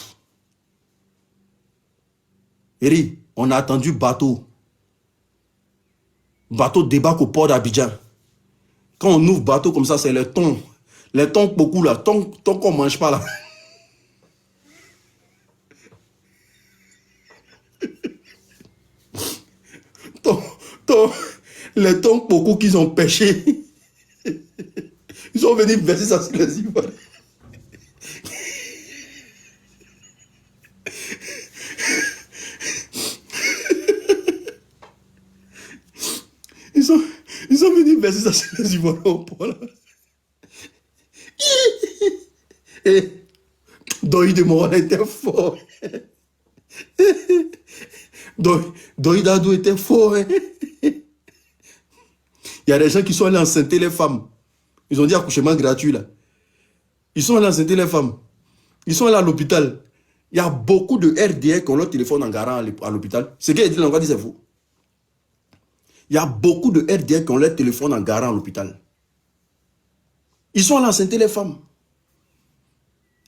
Eri, on a attendu bateau. Bateau débarque au port d'Abidjan. Quand on ouvre bateau comme ça, c'est les thons. Les thons beaucoup là. Thons qu'on ne mange pas là. Les thons beaucoup qu'ils ont pêché. Ils sont venus verser ça sur les Ivoiriens. Ils sont venus verser ça sur les Ivoiriens au port là. Et Doï de Moral était fort. Doï d'Adou était fort. Il y a des gens qui sont allés enceinter les femmes. Ils ont dit accouchement gratuit là. Ils sont allés enceinter les femmes. Ils sont allés à l'hôpital. Il y a beaucoup de RDA qui ont leur téléphone en garant à l'hôpital. Ce qu'il dit encore dit c'est faux. Il y a beaucoup de RDA qui ont leur téléphone en garant à l'hôpital. Ils sont allés enceinter les femmes.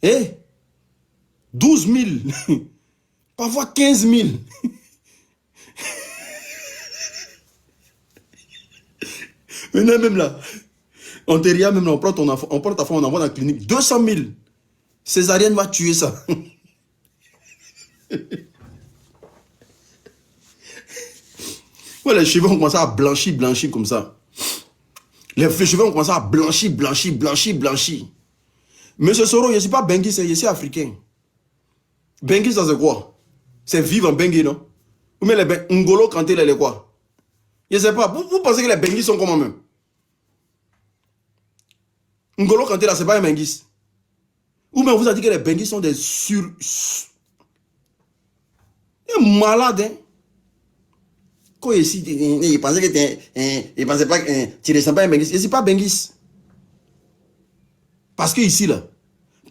Eh, 12 000. Parfois 15 000. Maintenant même là, on te ria même là, on prend ton enfant, on prend ta femme, on envoie dans la clinique. 200 000. Césarienne va tuer ça. Ouais, les cheveux ont commencé à blanchir comme ça. Les cheveux ont commencé à blanchir. Monsieur Soro, je ne suis pas Bengui, je suis africain. Bengui, ça c'est quoi? C'est vivre en Bengui, non? Ou bien les Ngolo Kanté, les quoi? Je ne sais pas. Vous pensez que les Benguis sont comment même? Ngolo Kanté, là, c'est pas un Benguis. Ou bien vous avez dit que les Benguis sont des malades, hein? Quand ici, il pensait que il pensait pas que tu ne ressembles pas à un Benguis. Je ne suis pas Benguis. Parce que ici, là,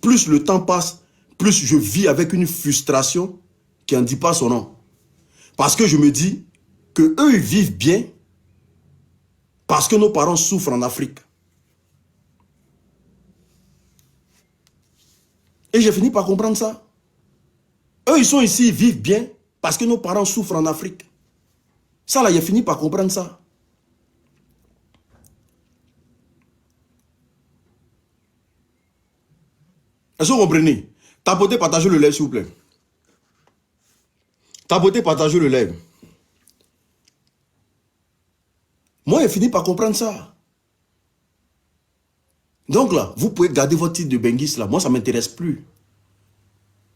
plus le temps passe, plus je vis avec une frustration qui n'en dit pas son nom. Parce que je me dis que eux ils vivent bien parce que nos parents souffrent en Afrique. Et j'ai fini par comprendre ça. Eux, ils sont ici, ils vivent bien parce que nos parents souffrent en Afrique. Ça, là, j'ai fini par comprendre ça. Est-ce que vous comprenez? Tapotez, partagez le live, s'il vous plaît. Tapotez, partagez le live. Moi, j'ai fini par comprendre ça. Donc là, vous pouvez garder votre titre de Benguis là. Moi, ça ne m'intéresse plus.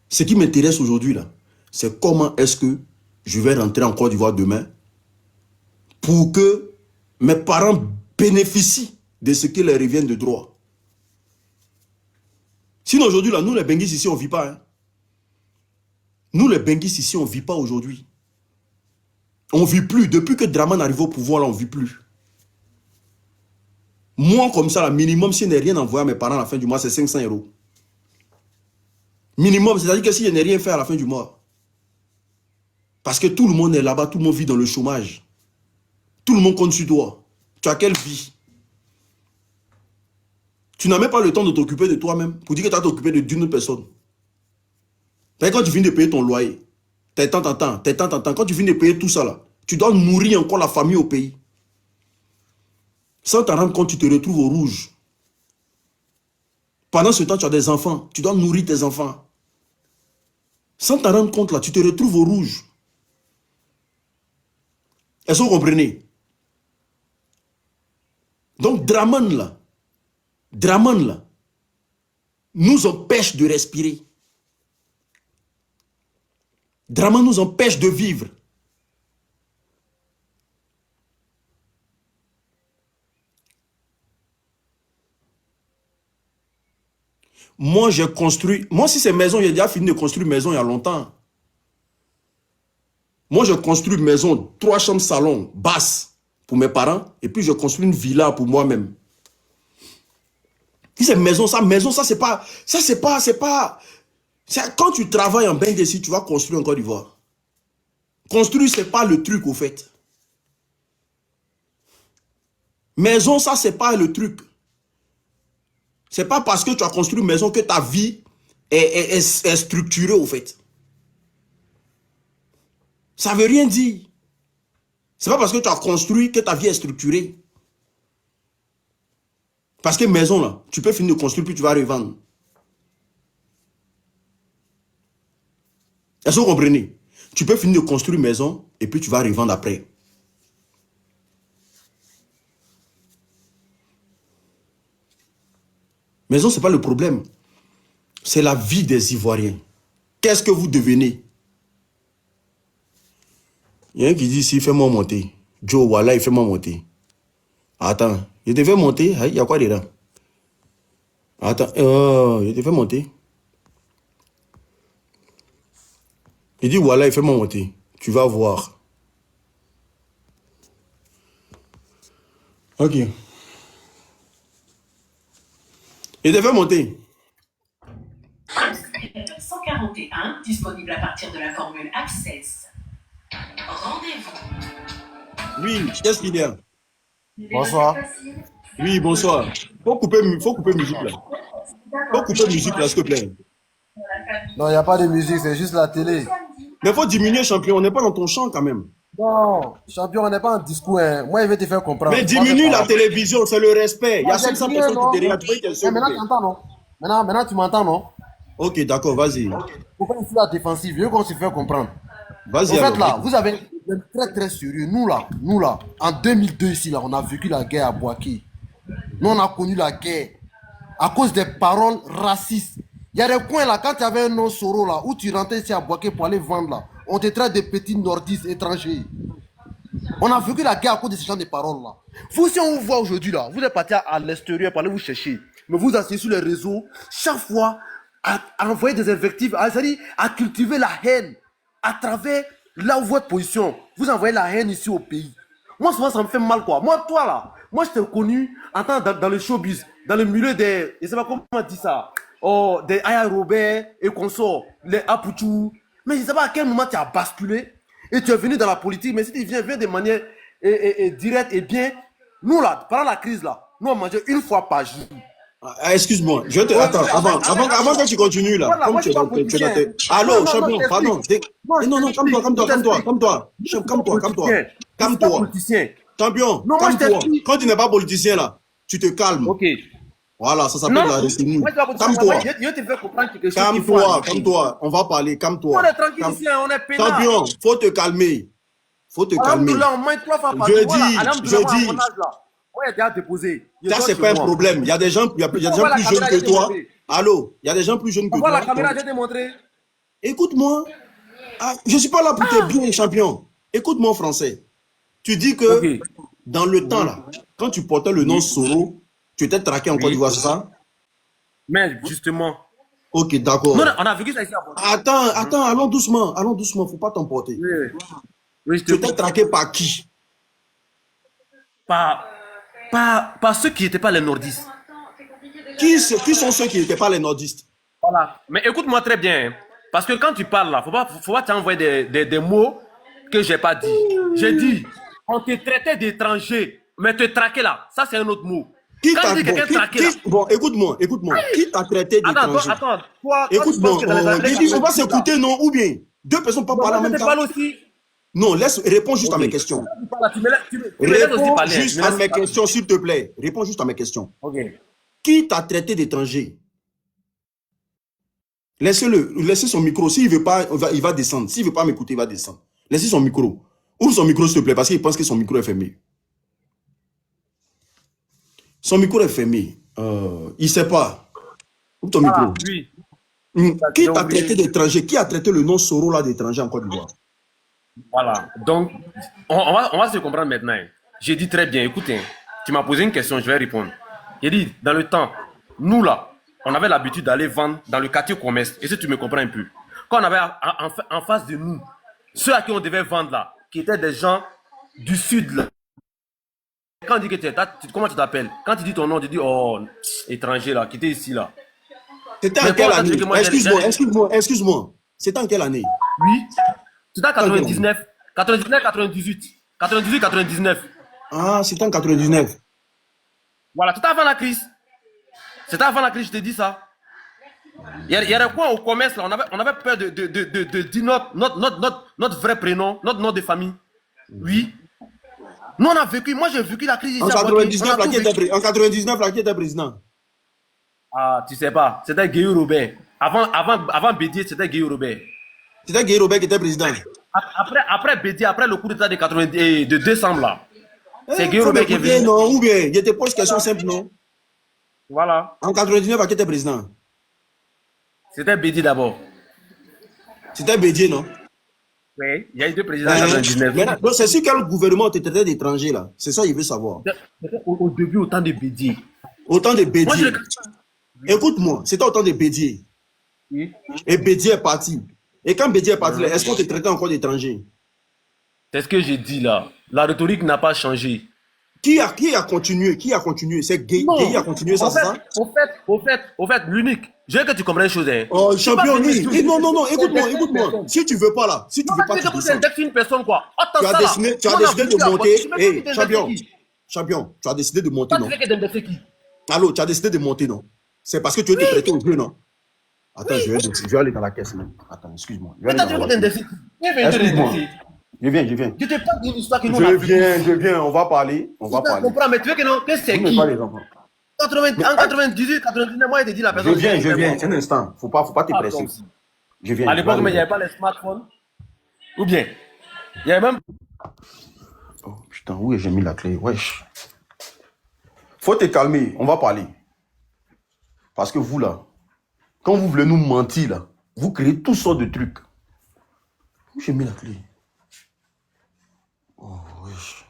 Ce qui m'intéresse aujourd'hui là, c'est comment est-ce que je vais rentrer en Côte d'Ivoire demain pour que mes parents bénéficient de ce qui leur revient de droit. Sinon aujourd'hui là, nous les Benguis ici, on ne vit pas. Hein. Nous les Benguis ici, on ne vit pas aujourd'hui. On ne vit plus. Depuis que Draman arrive au pouvoir là, on ne vit plus. Moi, comme ça, là, minimum, si je n'ai rien envoyé à mes parents à la fin du mois, c'est 500 €. Minimum, c'est-à-dire que si je n'ai rien fait à la fin du mois. Parce que tout le monde est là-bas, tout le monde vit dans le chômage. Tout le monde compte sur toi. Tu as quelle vie? Tu n'as même pas le temps de t'occuper de toi-même pour dire que tu as t'occuper d'une autre personne. Quand tu finis de payer ton loyer, quand tu finis de payer tout ça, là, tu dois nourrir encore la famille au pays. Sans t'en rendre compte, tu te retrouves au rouge. Pendant ce temps, tu as des enfants. Tu dois nourrir tes enfants. Sans t'en rendre compte, là, tu te retrouves au rouge. Est-ce que vous comprenez? Donc, Draman, là, nous empêche de respirer. Draman nous empêche de vivre. Moi, j'ai construit... Moi, si c'est maison, j'ai déjà fini de construire une maison il y a longtemps. Moi, je construis une maison, 3 chambres salon, basse, pour mes parents. Et puis, je construis une villa pour moi-même. Si c'est maison, ça, c'est pas... Quand tu travailles en Benghazi, tu vas construire en Côte d'Ivoire. Construire, ce n'est pas le truc, au fait. Maison, ça, c'est pas le truc. C'est pas parce que tu as construit une maison que ta vie est structurée, au fait. Ça veut rien dire. C'est pas parce que tu as construit que ta vie est structurée. Parce que maison, là, tu peux finir de construire, puis tu vas revendre. Est-ce que vous comprenez? Tu peux finir de construire une maison, et puis tu vas revendre après. Maison, ce n'est pas le problème. C'est la vie des Ivoiriens. Qu'est-ce que vous devenez? Il y a un qui dit ici, fais-moi monter. Joe, voilà, il fait-moi monter. Attends, il te fait monter? Il y a quoi dedans? Attends, il te fait monter. Il dit, voilà, il fait-moi monter. Tu vas voir. Ok. Il te fait monter. 141, disponible à partir de la formule Access. Rendez-vous. Oui, qu'est-ce qu'il y a? Bonsoir. Oui, bonsoir. Faut couper musique là. Faut couper musique là, s'il te plaît. Non, il n'y a pas de musique, c'est juste la télé. Mais faut diminuer, champion. On n'est pas dans ton champ quand même. Non, champion, on n'est pas en discours. Hein. Moi, je vais te faire comprendre. Mais diminue la télévision, c'est le respect. Il y a Moi, j'ai 500 crié, personnes non? qui te regardent. Tu peux qu'elles Mais sont maintenant, tu coupées. entends, non? Maintenant, tu m'entends, non? Ok, d'accord, vas-y. Faut pas ici la défensive. Je veux qu'on se fait comprendre. En Vas-y fait, alors. là, vous avez très, très sérieux. Nous, là, en 2002, ici, là, on a vécu la guerre à Boaké. Nous, on a connu la guerre à cause des paroles racistes. Il y a des coins, là, quand tu avais un nom Soro, là, où tu rentrais ici à Boaké pour aller vendre, là, on te traite de petits nordistes étrangers. On a vécu la guerre à cause de ce genre de paroles-là. Vous, si on vous voit aujourd'hui, là, vous êtes parti à l'extérieur pour aller vous chercher. Mais vous asseyez sur les réseaux, chaque fois, à envoyer des invectives, c'est-à-dire à cultiver la haine à travers là où votre position. Vous envoyez la haine ici au pays. Moi, souvent, ça me fait mal, quoi. Moi, toi, là, moi, je t'ai connu en tant dans le showbiz, dans le milieu des, je sais pas comment on dit ça, oh, des Aya Robert et consorts, les Apuchou. Mais je sais pas à quel moment tu as basculé et tu es venu dans la politique. Mais si tu viens de manière directe et bien, nous, là, pendant la crise, là, nous, on mangeait une fois par jour. Excuse-moi, je te. Attends, avant que tu continues là. Voilà, Comme moi, tu je suis pas es dans politicien. Allô, Non, champion, je pardon. t'explique. Non, calme-toi. Je suis pas politicien. Champion, Non, moi, je calme-toi. t'explique. Quand tu n'es pas politicien là, tu te calmes. Ok. Voilà, ça s'appelle Non, la retenue. moi, je suis pas politicien. Calme-toi. Je te fais comprendre quelque chose qu'il faut Calme-toi, arrêter. calme-toi. On va parler, calme-toi. On est tranquille ici, on est pénal. Champion, faut te calmer. Faut te calmer. Alhamdoulilah, on mange 3 fois par Je jour. dis, Voilà, alhamdoulilah, je moi, à dis. mon âge, là, moi, il est déjà déposé. Ça, c'est pas un problème. Il y a des gens, plus jeunes que toi. Allô, il y a des gens plus jeunes que On toi. voit la caméra, je vais te montrer. Écoute-moi. Ah, je ne suis pas là pour te bien, champion. Écoute-moi en français. Tu dis que Ok. dans le temps, là, quand tu portais le nom Soro, tu étais traqué en Côte d'Ivoire, c'est ça? Mais justement, Ok, d'accord. nous, on a vécu ça ici à Bordeaux. Attends, allons doucement. Allons doucement, faut pas t'emporter. Oui, je Tu te étais traqué par qui? Par ceux qui n'étaient pas les nordistes. Qui sont ceux qui n'étaient pas les nordistes? Voilà. Mais écoute-moi très bien. Hein. Parce que quand tu parles là, faut pas t'envoyer des mots que j'ai pas dit. J'ai dit, on te traitait d'étranger, mais te traquer là, ça c'est un autre mot. Qui Quand t'a tu dis quelqu'un traqué là. bon, écoute-moi. Qui t'a traité d'étranger? Attends, toi, Écoute-moi, tu penses que dans les années on va 90, là, s'écouter, non? Ou bien deux personnes pas parler en moi, même je te parle temps? aussi. Non, réponds juste à Ok. mes questions. Tu me laisses aussi Réponds parler. juste à mes questions, s'il te plaît. Réponds juste à mes questions. Ok. Qui t'a traité d'étranger? Laissez son micro. S'il ne veut pas, il va descendre. S'il ne veut pas m'écouter, il va descendre. Laissez son micro. Ouvre son micro, s'il te plaît, parce qu'il pense que son micro est fermé. Son micro est fermé. Il ne sait pas. Ouvre ton Ah, micro. oui. Qui t'a traité d'étranger? Qui a traité le nom Soro là d'étranger en Côte d'Ivoire? Voilà. Donc, on va se comprendre maintenant. J'ai dit très bien, écoutez, tu m'as posé une question, je vais répondre. J'ai dit, dans le temps, nous là, on avait l'habitude d'aller vendre dans le quartier commerce. Et si tu me comprends un peu, quand on avait en face de nous, ceux à qui on devait vendre là, qui étaient des gens du sud là. Quand on dit que comment tu t'appelles? Quand tu dis ton nom, tu dis, oh, étranger là, qui était ici là. C'était en Mais quelle comment ça, tu année? veux que moi Excuse-moi. C'était en quelle année? Oui. C'était en C'était en quelle année? 99. 99, 98. 98, 99. Ah, c'était en 99. Voilà, c'était avant la crise. C'était avant la crise, je te dis ça. Il y a quoi au commerce là? On avait peur de dire notre vrai prénom, notre nom de famille. Oui. Nous, on a vécu, moi j'ai vécu la crise ici En à Boaké. On 99, a là, tout vécu. en 99, là, qui était président? Ah, tu sais pas, c'était Guillaume Robert. Avant Bédier, c'était Guillaume Robert. C'était Guy Robert qui était président. Après Bédier, après le coup d'état de, 80 de décembre là, c'est Guillaume Faut Robert qui est m'écouter, venu. non? Ou bien, il était pose question simple, non? Voilà. En 99, là, qui était président? C'était Bédier d'abord. C'était Bédier, non? Oui, il y a eu deux présidents en 99. Maintenant, donc, c'est sur quel gouvernement tu étais d'étranger, là? C'est ça, il veut savoir. C'était au début, au temps de Bédier. Autant de Moi, je Bédier. Écoute-moi, c'était autant de Bédier. Oui. Et Bédier est parti. Et quand Bédier est parti, là, est-ce qu'on te traitait encore d'étranger? C'est ce que j'ai dit là. La rhétorique n'a pas changé. Qui a continué? Qui a continué? C'est Guy a continué, ça, c'est ça? Au fait, l'unique. Je veux que tu comprennes une chose. Hein. Oh, champion, oui. Non, écoute-moi. Si tu veux pas là, si tu veux pas, tu descends. Une personne, quoi. Tu as décidé de monter. Hé, champion, tu as décidé de monter, non? Allô, tu as décidé de monter, non? C'est parce que tu veux te prêter au jeu, non? Attends, je vais aller dans la caisse, non? Attends, excuse-moi. Excuse-moi. Je viens. Tu te parles d'une histoire que nous Je viens, on va parler. Tu comprends, mais tu veux que non? Que c'est qui? En 98, 99, moi, il te dit la personne. Je viens. Un instant. Faut pas te presser. Je viens. À l'époque, il n'y avait pas les smartphones. Ou bien, il y avait même. Oh putain, où j'ai mis la clé? Wesh. Faut te calmer, on va parler. Parce que vous là, quand vous voulez nous mentir là, vous créez toutes sortes de trucs. Où j'ai mis la clé? Oh wesh.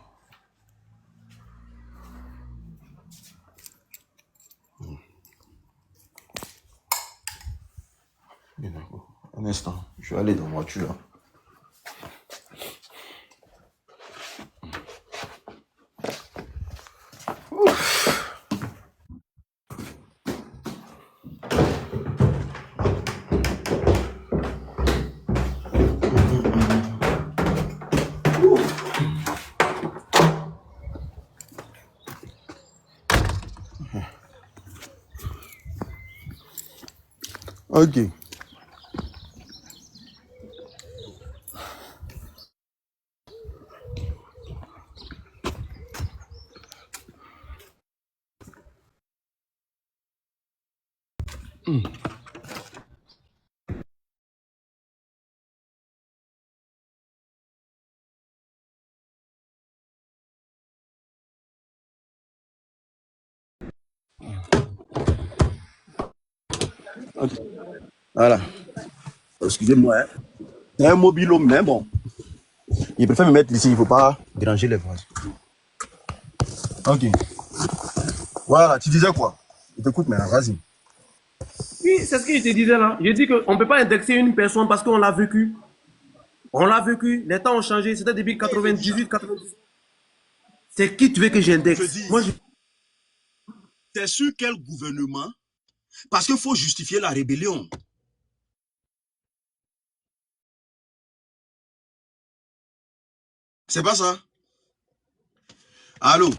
Un instant, je vais aller dans la voiture. Ok. Ok. Voilà. Excusez-moi. Hein. C'est un mobil-homme, mais bon. Il préfère me mettre ici, il ne faut pas déranger les voisins. Ok. Voilà, tu disais quoi? Je t'écoute maintenant, vas-y. Oui, c'est ce que je te disais là. Je dis qu'on ne peut pas indexer une personne parce qu'on l'a vécu. On l'a vécu, les temps ont changé, c'était depuis 98, 99. C'est qui tu veux que j'indexe? Moi, c'est sur quel gouvernement? Parce qu'il faut justifier la rébellion. C'est pas ça? Allô?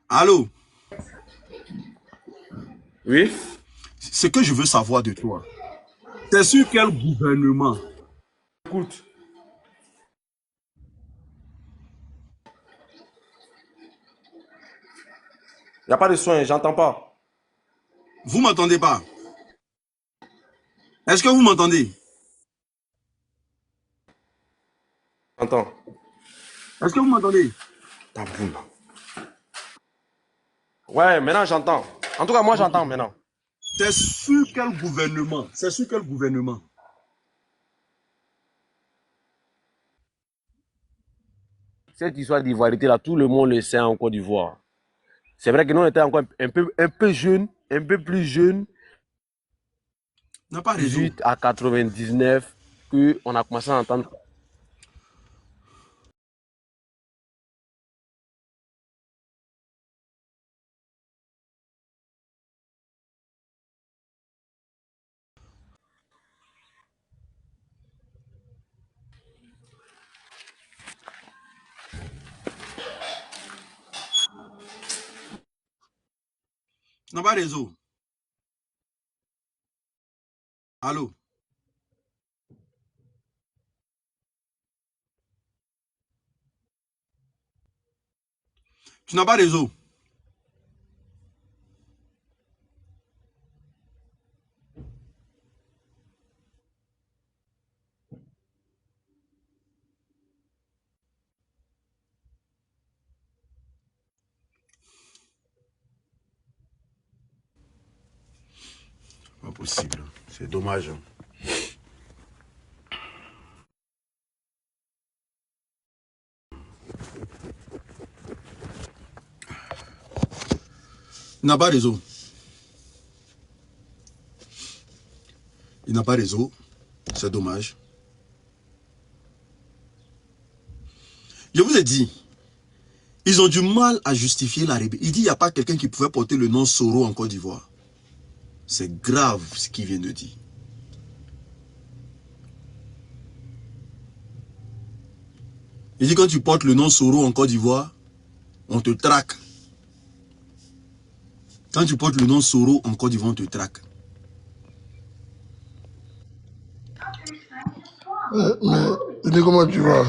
Allô? oui. Ce que je veux savoir de toi, c'est sur quel gouvernement? Écoute. Il n'y a pas de soin, j'entends pas. Vous m'entendez pas? Est-ce que vous m'entendez? J'entends. Est-ce que vous m'entendez? Ta boule. Ouais, maintenant j'entends. En tout cas, moi j'entends maintenant. C'est sur quel gouvernement? C'est sur quel gouvernement? Cette histoire d'ivoirité là, tout le monde le sait en Côte d'Ivoire. C'est vrai que nous on était encore un peu jeunes, un peu plus jeunes. n'a pas raison. 18 à 99 qu'on a commencé à entendre. N'a pas raison. Allô? Tu n'as pas réseau. Pas possible. C'est dommage. Il n'a pas réseau. Il n'a pas réseau. C'est dommage. Je vous ai dit, ils ont du mal à justifier la rébellion. Il dit qu'il n'y a pas quelqu'un qui pouvait porter le nom Soro en Côte d'Ivoire. C'est grave ce qu'il vient de dire. Il dit quand tu portes le nom Soro en Côte d'Ivoire, on te traque. Quand tu portes le nom Soro en Côte d'Ivoire, on te traque. Mais comment tu vas?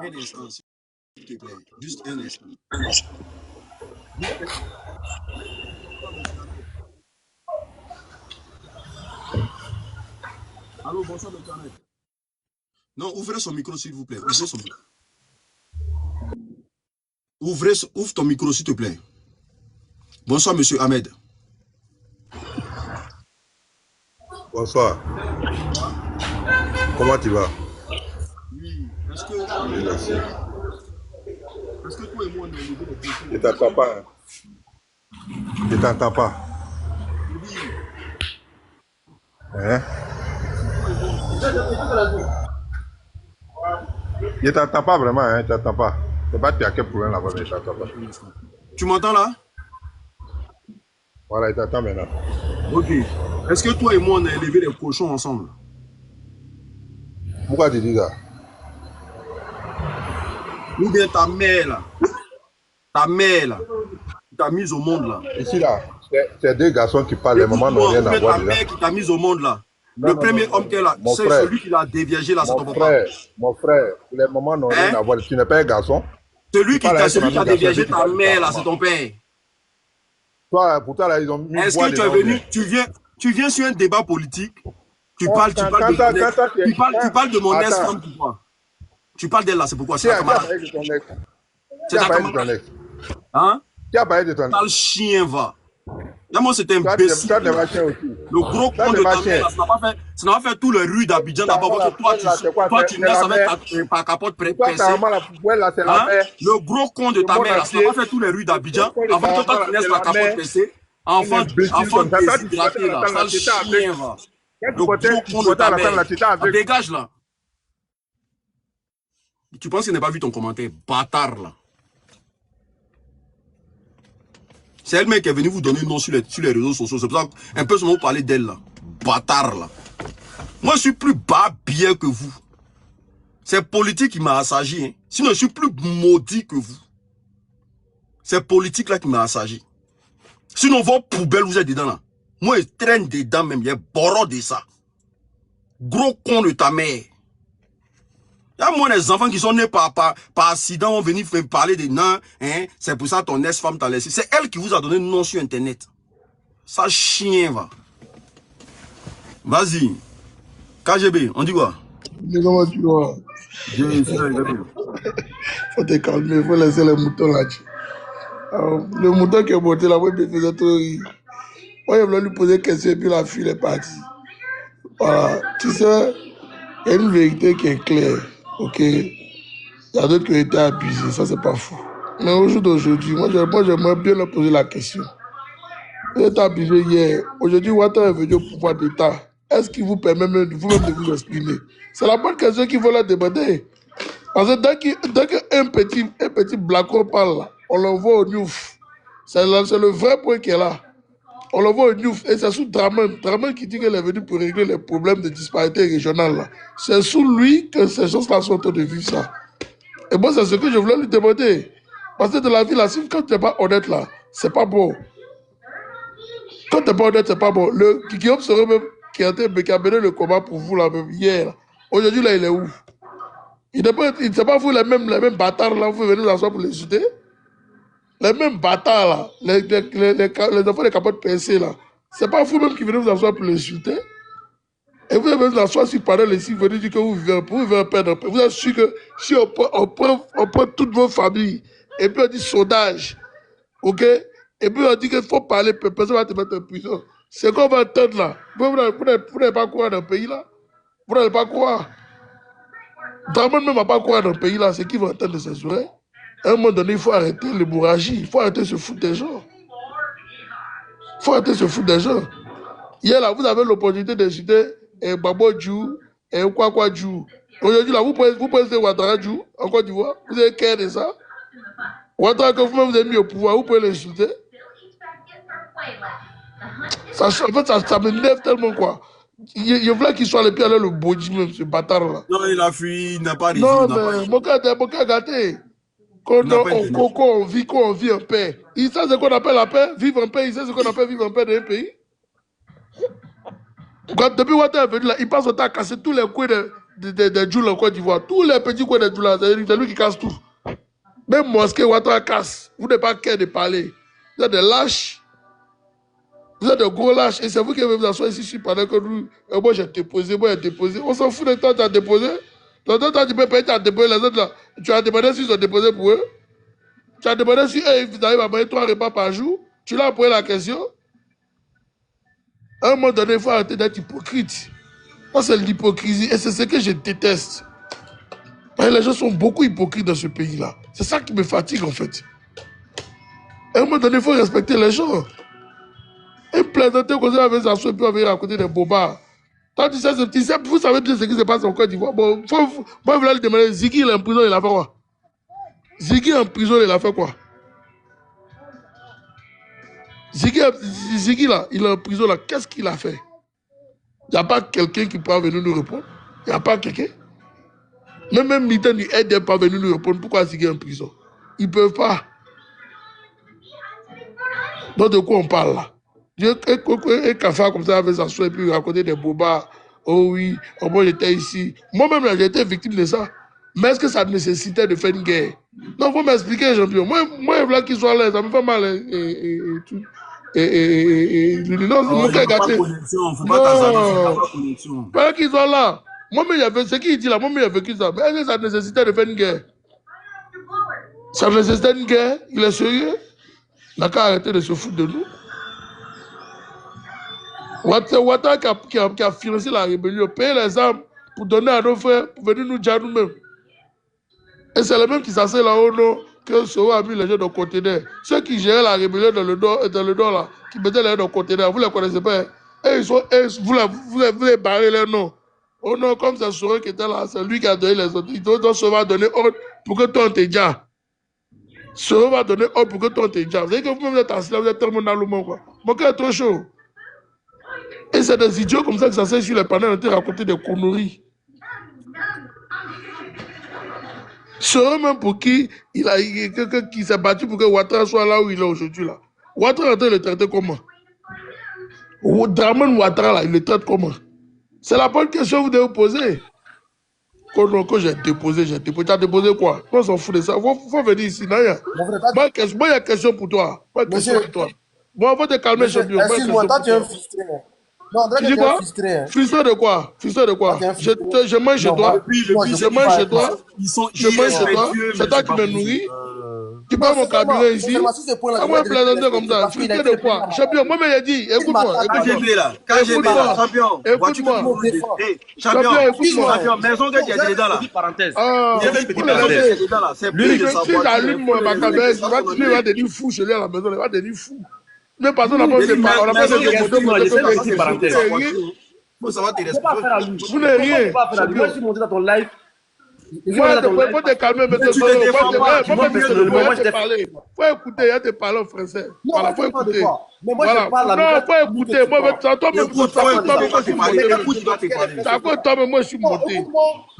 Un instant, s'il te plaît. Juste un instant. Allô, bonsoir, M. Ahmed. Non, ouvrez son micro, s'il vous plaît. Ouvrez son micro. Ouvre ton micro, s'il te plaît. Bonsoir, M. Ahmed. Bonsoir. Comment tu vas? Oui, est-ce que toi et moi, on a levé les questions? Je t'entends pas. Hein. Je t'entends pas. Hein? Je t'entends pas vraiment, hein? Je t'entends pas. Je sais pas tu as quel problème là-bas, mais je t'entends pas. Tu m'entends là? Voilà, je t'entends maintenant. Ok. Est-ce que toi et moi, on a élevé les cochons ensemble? Pourquoi tu dis ça? Ou bien ta mère là, qui t'a mise au monde là. Ici là, c'est deux garçons qui parlent, les mamans n'ont rien à voir ta dedans. mère qui t'a mise au monde là. Le premier homme qu'elle a, c'est celui qui l'a déviégé là, c'est ton papa. Mon frère, les mamans n'ont rien à voir. Tu n'es pas un garçon. Celui qui a déviégé ta mère là, c'est ton père. Toi, pourtant là, ils ont mis. Est-ce que tu es venu, tu viens sur un débat politique, tu parles de mon ex-femme pourquoi? Tu parles d'elle là, c'est pourquoi? C'est ta camarade. C'est ta camarade. Hein? Qui a parlé de ton ex? Quel chien va? Là, moi, c'était un imbécile. Le gros con de ta mère, ça n'a pas fait tout le rue d'Abidjan d'abord. Toi, tu naisses avec ta capote pressée. Le gros con de ta mère, ça n'a pas fait tout le rue d'Abidjan avant que toi, tu naisses la capote pressée. Enfant déshydraté, là. Ça, le chien, va. Le gros con de ta mère. Dégage, là. Tu penses qu'il n'a pas vu ton commentaire? Bâtard, là. C'est elle-même qui est venue vous donner un nom sur les réseaux sociaux. C'est pour ça qu'un peu seulement vous parlez d'elle là. Bâtard là. Moi je suis plus bas bien que vous. C'est politique qui m'a assagi. Hein. Sinon je suis plus maudit que vous. C'est politique là qui m'a assagi. Sinon vos poubelles vous êtes dedans là. Moi je traîne dedans même. Il y a borro de ça. Gros con de ta mère. Il y a moi les enfants qui sont nés par accident vont venir parler des nains. Hein? C'est pour ça que ton ex-femme t'a laissé. C'est elle qui vous a donné le nom sur internet. Ça chien va. Vas-y. KGB, on dit quoi? Mais comment tu vas? Faut te calmer, faut laisser les moutons là. Alors, le mouton qui est monté là, moi il me faisait trop rire. Moi je voulais lui poser une question et puis la fille est partie. Voilà. Tu sais, il y a une vérité qui est claire. Ok, il y a d'autres qui ont été abusés, ça c'est pas faux. Mais au jour d'aujourd'hui, moi j'aimerais bien leur poser la question. Vous êtes abusé hier. Aujourd'hui, Ouattara est venu au pouvoir d'État. Est-ce qu'il vous permet même vous-même de vous exprimer? C'est la bonne question qu'il faut leur demander. Parce que dès qu'un petit blacon parle, là, on l'envoie au Niouf. C'est le vrai point qui est là. On l'envoie au Niouf. Et c'est sous Draman. Draman qui dit qu'elle est venue pour régler les problèmes de disparité régionale. Là. C'est sous lui que ces choses-là sont en train de vivre ça. Et moi, c'est ce que je voulais lui demander. Parce que de la vie, là, si quand tu n'es pas honnête, là, c'est pas bon. Quand tu n'es pas honnête, c'est pas bon. Le Guillaume serait même qui a mené le combat pour vous, là, même hier. Aujourd'hui, là, il est où? Il ne sait pas vous, les mêmes bâtards, là, vous venez vous asseoir pour les jeter. Les mêmes bâtards, là, les enfants des capotes pincées, là. C'est pas vous-même qui venez vous asseoir pour les insulter. Et vous venez vous asseoir sur le panel ici, vous venez dire que vous vivez un peu dans le pays. Vous êtes sûr que si on prend toutes vos familles, et puis on dit sondage, ok? Et puis on dit qu'il faut parler, personne va te mettre en prison. C'est qu'on va entendre là. Vous n'allez pas croire dans le pays là. Vous n'allez pas croire. Draman même va pas croire dans le pays là. C'est qui va entendre de censurer. À un moment donné, il faut arrêter l'hémorragie. Il faut arrêter de se foutre des gens. Il faut arrêter de se foutre des gens. Hier là, vous avez l'opportunité d'insulter Babo Djou et Kwakwa Djou. Aujourd'hui là, vous pouvez Ouattara Djou en Côte d'Ivoire. Vous avez qu'à de ça. Ouattara que vous-même vous avez mis au pouvoir, vous pouvez l'insulter. Ça, en fait, ça m'énerve tellement quoi. Je voulais qu'il soit le pied à le body même, ce bâtard là. Non, il a fui, il n'a pas réussi. Non, mais mon gars gâté. Quand on vit en paix. Il sait ce qu'on appelle la paix, vivre en paix. Il sait ce qu'on appelle vivre en paix dans un pays. Quand depuis Ouattara est venu là, il passe au temps à casser tous les coins de Djoula en Côte d'Ivoire. Tous les petits coins de Djoula, c'est lui qui casse tout. Même mosquée, Ouattara casse. Vous n'avez pas qu'à de parler. Vous êtes des lâches. Vous êtes de gros lâches. Et c'est vous qui vous asseoir ici pendant que nous. Moi, j'ai déposé, On s'en fout de temps, tu as déposé. Dans ton temps, tu peux payer, tu as déposé. Les autres, là, tu as demandé s'ils ont déposé pour eux. Tu as demandé si eux, ils arrivent à manger 3 repas par jour. Tu leur as posé la question. À un moment donné, il faut arrêter d'être hypocrite. Ça, c'est l'hypocrisie. Et c'est ce que je déteste. Parce que les gens sont beaucoup hypocrites dans ce pays-là. C'est ça qui me fatigue, en fait. À un moment donné, il faut respecter les gens. Et plaisanter comme ça avec sa soeur, puis on va raconter des bobards. Toi, tu sais, vous savez bien ce qui se passe en Côte d'Ivoire. Bon, moi, je voulais lui demander, Ziggy, il est en prison, il a fait quoi? Ziggy en prison, il a fait quoi? Ziggy, là, il est en prison, là, qu'est-ce qu'il a fait? Il n'y a pas quelqu'un qui peut venir nous répondre? Il n'y a pas quelqu'un? Même militaire du aide n'est pas venu nous répondre pourquoi Ziggy est en prison. Ils ne peuvent pas. Donc, de quoi on parle là? Et café comme ça avec sa soeur et puis raconter des bobards. Oh oui, oh moi j'étais ici. Moi-même j'ai été victime de ça. Mais est-ce que ça nécessitait de faire une guerre? Non, il faut m'expliquer, champion. Moi, je voulais qu'il soit là, ça me fait mal et tout. Non, mon cœur gâté. Non, pas qu'ils soient là. Moi-même, il y avait ce qu'il dit là, moi-même, il y avait vécu ça. Mais est-ce que ça nécessitait de faire une guerre? Ça nécessitait une guerre? Il est sérieux? Il n'a qu'à arrêter de se foutre de nous. Ouattara qui a financé la rébellion, payer les armes pour donner à nos frères, pour venir nous dire nous-mêmes. Et c'est les mêmes qui s'asseyent là-haut, non, que Soro a mis les gens dans le conteneur. Ceux qui géraient la rébellion dans le nord là, qui mettaient les gens dans le conteneur, vous ne les connaissez pas. Hein? Et vous les barrez les noms. Oh non, comme c'est Soro qui était là, c'est lui qui a donné les autres. Donc Soro va donner ordre pour que toi on te dise. Soro va donner ordre pour que toi on te dise. Vous savez que vous-même êtes assis là, vous êtes tellement dans le monde, quoi. Mon cœur est trop chaud. Et c'est des idiots comme ça qui s'asseyent sur les panels et raconter des conneries. C'est même pour qui qui s'est battu pour que Ouattara soit là où il est aujourd'hui. Ouattara le traiter comment? Draman Ouattara, là, il le traite comment? C'est la bonne question que vous devez vous poser. Quand j'ai déposé. Tu as déposé quoi? On s'en fout de ça. Faut venir ici. Moi, il y a une question pour toi. Moi, il faut te calmer, champion. Excuse-moi, toi, tu es un frustré. Non, tu dis quoi? Frustré de quoi? Je mange chez toi. Je mange chez toi. C'est toi qui me nourris. Tu prends mon carburant ici. À moi, plaisanter comme ça. Frustré de quoi? Champion, moi, j'ai dit, écoute-moi. Champion, écoute-moi. Maison que tu es dedans là. Parenthèse. Si j'allume ma caméra, il va devenir fou chez lui à la maison. Il va devenir fou. Mais personne n'a pas Mais de parler. On n'a pas de ça va te Je ne peux pas faire à lui. Vous n'êtes rien. Je ne peux pas faire à lui. Moi, je suis monté dans ton live. Moi, faut te calmer, mais tu te défends pas. Faut te parler. Faut écouter, il y a te parler en français. Voilà, faut écouter. Mais moi, Voilà. je parle Non, faut écouter. Moi, c'est à cause de toi, mais moi, je suis monté.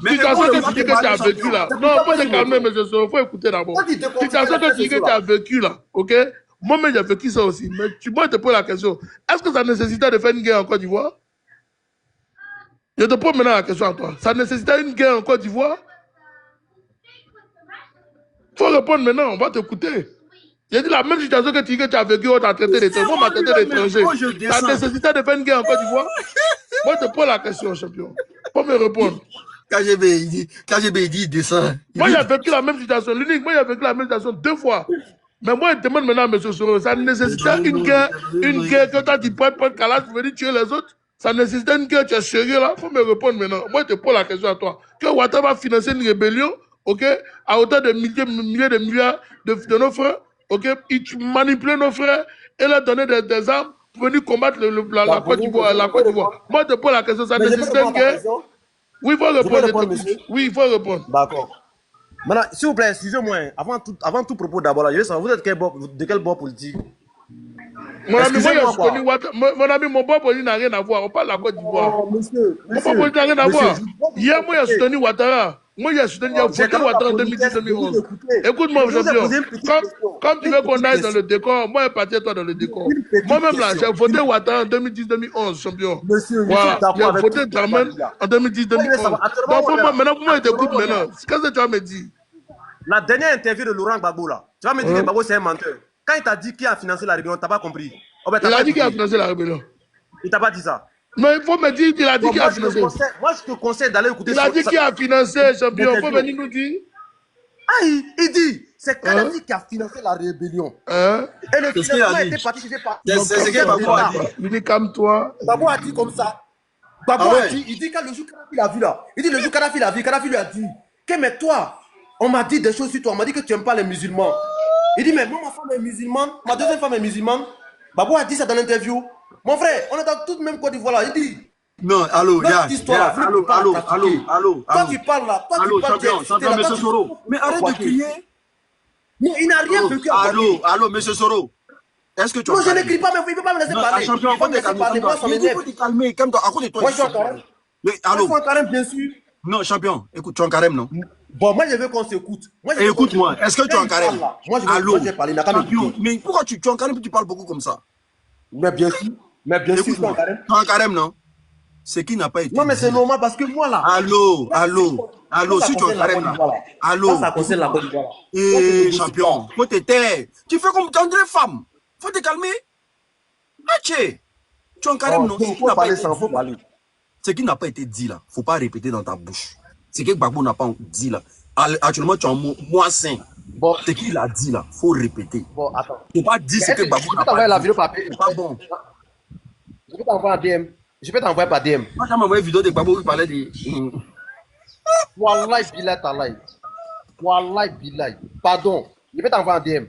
Situation que tu dis que tu as vécu là. Non, faut te calmer, mais faut écouter d'abord. Situation que tu dis que tu as vécu là, ok? Moi-même, j'ai vécu ça aussi. Mais tu peux te poser la question. Est-ce que ça nécessitait de faire une guerre en Côte d'Ivoire? Je te pose maintenant la question à toi. Ça nécessitait une guerre en Côte d'Ivoire? Il faut répondre maintenant, on va t'écouter. J'ai dit la même situation que tu as vécu, on t'a traité d'étranger. Moi, on m'a traité d'étranger. Ça nécessitait de faire une guerre en Côte d'Ivoire? Moi, je te pose la question, champion. Faut me répondre. KGB, il dit, il descend. Moi, j'ai vécu la même situation. L'unique, moi, j'ai vécu la même situation 2 fois. Mais moi, je demande maintenant à M. Soro, ça nécessitait une guerre que toi, tu peux prendre calage pour venir tuer les autres? Ça nécessitait une guerre, tu es sérieux là? Il faut me répondre maintenant. Moi, je te pose la question à toi. Que Ouattara va financer une rébellion, ok, à hauteur de milliers de milliards de nos frères, ok, et tu manipules nos frères et leur donner des armes pour venir combattre la Côte d'Ivoire. Moi, je te pose la question, ça nécessitait une guerre? Oui, il faut répondre. Oui, il faut répondre. D'accord. Maintenant, s'il vous plaît, excusez-moi, avant tout propos d'abord, là, je veux savoir, vous êtes de quel bord politique? Mon ami, moi, mon ami, mon bord politique n'a rien à voir. On parle de la Côte d'Ivoire. Oh, monsieur. Mon bord politique n'a rien à voir. Hier, moi, j'ai soutenu Ouattara. Moi, j'ai soutenu Ouattara en 2010-2011. Écoute-moi, champion. Comme tu veux qu'on aille dans le décor, moi, je parti toi dans le décor. Moi-même, là, j'ai voté Ouattara en 2010-2011, champion. Voilà. J'ai voté Dramane en 2010-2011. Donc, maintenant, moi, je t'écoute maintenant. Qu'est-ce que tu vas me dire? La dernière interview de Laurent Gbagbo, là, tu vas me dire que Gbagbo, c'est un menteur. Quand il t'a dit qui a financé la rébellion, tu n'as pas compris. Oh, ben, il a dit qu'il a financé la rébellion. Il t'a pas dit ça. Mais il faut me dire qu'il a dit qu'il a financé. Moi, je te conseille d'aller écouter ça. Il a dit qu'il a financé, champion. Il faut venir nous dire. Ah, il dit, c'est Kadhafi qui a financé la rébellion. Et le financement a été participé par... C'est ce que Gbagbo a dit. Il dit calme-toi. Gbagbo a dit comme ça. Gbagbo a dit, il dit quand le jour Kadhafi l'a vu là, il dit le jour Kadhafi l'a vu, Kadhafi lui a dit, que mais toi, on m'a dit des choses sur toi, on m'a dit que tu n'aimes pas les musulmans. Il dit, mais moi, ma femme est musulmane, ma deuxième femme est musulmane. Gbagbo a dit ça dans l'interview. Mon frère, on est dans toute même Côte d'Ivoire là. Il dit. Non, allô, Yann. Allô. Toi, tu parles là. Toi, tu parles champion, monsieur Soro. Mais arrête de crier. Non, il n'a rien vécu. Allô, monsieur Soro. Est-ce que tu as. Non, je n'écris pas, mais il ne peut pas me laisser parler. Champion, il faut te calmer. Calme-toi. À côté de toi. Moi, je suis en carême. Mais allô. Je suis en carême, bien sûr. Non, champion, écoute, tu es en carême, non? Bon, moi, je veux qu'on s'écoute. Écoute-moi, est-ce que tu es en carême? Moi, je veux parler. Champion, mais pourquoi tu es en carême et tu parles beaucoup comme ça? Mais bien sûr. Mais bien sûr, je suis en carême. Tu es en carême, non? Ce qui n'a pas été. Non, mais c'est normal parce que moi, là. Allô, si tu es en carême, là. Allô. Ça concerne la Côte d'Ivoire. Eh, champion, faut te taire. Tu fais comme tu es une femme. Faut te calmer. Tu es en carême, non? Ce qui n'a pas été dit, là, faut pas répéter dans ta bouche. Ce que Gbagbo n'a pas dit, là. Actuellement, tu es en moissin. Bon. Ce qu'il a dit, là, faut répéter. Bon, attends. Faut pas dire ce que Gbagbo n'a pas dit. C'est pas bon. Je vais t'envoyer un DM. Je vais t'envoyer par DM. Moi, j'ai envoyé une vidéo de Gbagbo qui parlait de... Wallahi billah talay. Wallahi billah. Pardon. Je vais t'envoyer un DM.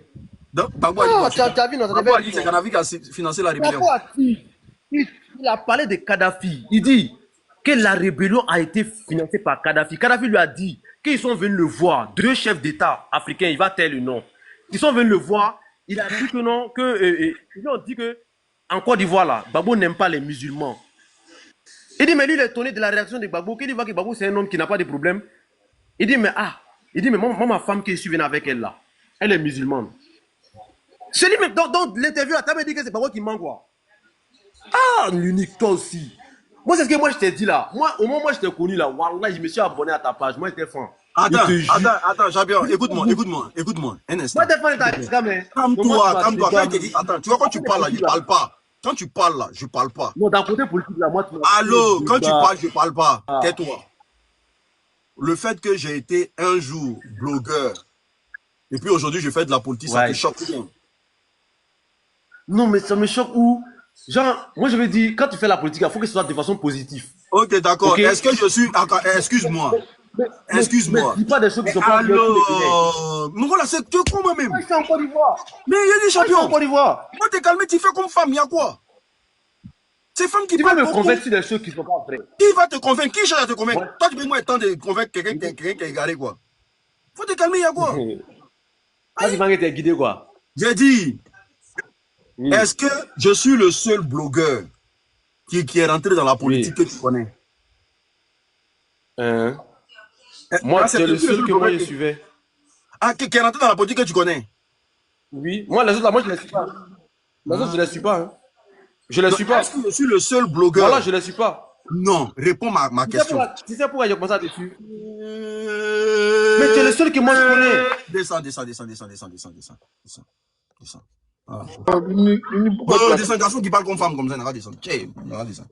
Donc, Gbagbo a dit... Tu as vu notre Gbagbo a dit que c'est Kadhafi qui a financé la rébellion. Gbagbo a dit... Il a parlé de Kadhafi. Il dit que la rébellion a été financée par Kadhafi. Kadhafi lui a dit qu'ils sont venus le voir. 2 chefs d'État africains, il va taire le nom. Ils sont venus le voir. Il a dit que non, ils ont dit que en Côte d'Ivoire, là, Gbagbo n'aime pas les musulmans. Il dit, mais lui, il est étonné de la réaction de Gbagbo. Il dit que Gbagbo, c'est un homme qui n'a pas de problème. Il dit, mais moi, ma femme qui est venue avec elle, là, elle est musulmane. Je dis, mais dans l'interview, tu as dit que c'est Gbagbo qui ment, quoi. Ah, l'unique, toi aussi. Moi, c'est ce que moi, je t'ai dit, là. Moi, au moment où je t'ai connu, là, wallah, je me suis abonné à ta page. Moi, j'étais fan. Attends, champion, écoute-moi. Un instant. Moi, t'es fan de ta mais... Calme-toi. Quand il te dit, attends, tu vois, quand tu parles, là, je parle pas. Quand tu parles, là, je parle pas. Non, d'un côté politique, là, moi, tu allô, quand tu parles, je parle pas. Tais-toi. Le fait que j'ai été un jour blogueur, et puis aujourd'hui, je fais de la politique, ça te choque bien. Non, mais ça me choque où? Genre, moi je veux dire, quand tu fais la politique, il faut que ce soit de façon positive. Ok, d'accord. Okay. Est-ce que je suis... Excuse-moi. Mais Excuse-moi. dis pas des choses qui sont pas bien tous les Guinéens. Alors, mon gars là, c'est tu es con moi-même. Moi, je suis en Côte d'Ivoire. Mais il y a des Moi, je suis en champions. Côte d'Ivoire. Moi, t'es calmé, tu fais comme femme, il y a quoi? Ces femmes qui Tu vas parlent me beaucoup. convaincre sur des choses qui sont pas vraies. Qui va te convaincre? Qui cherche à te convaincre? Ouais. Toi, tu peux moi temps de convaincre quelqu'un qui est égaré, quoi. Faut te calmer, il y a quoi? Toi, tu m'as été guidé, quoi. J'ai dit, Oui. est-ce que je suis le seul blogueur qui est rentré dans la politique que tu connais? Moi, Là, c'est le seul que moi blogueur je suivais. Ah, qui est rentré dans la politique que tu connais? Oui. Moi, les autres, là, moi, je les suis pas. Les autres, je les suis pas. Hein. Je les suis pas. Est-ce que je suis le seul blogueur? Voilà, je les suis pas. Non, réponds ma question. Tu sais pourquoi j'ai commencé à te suivre? Mais tu es le seul que moi je connais. Descends. Ah. Pourquoi tu as- Descends, garçon qui parle comme femme comme ça, il va descendre. Tiens, il va descendre.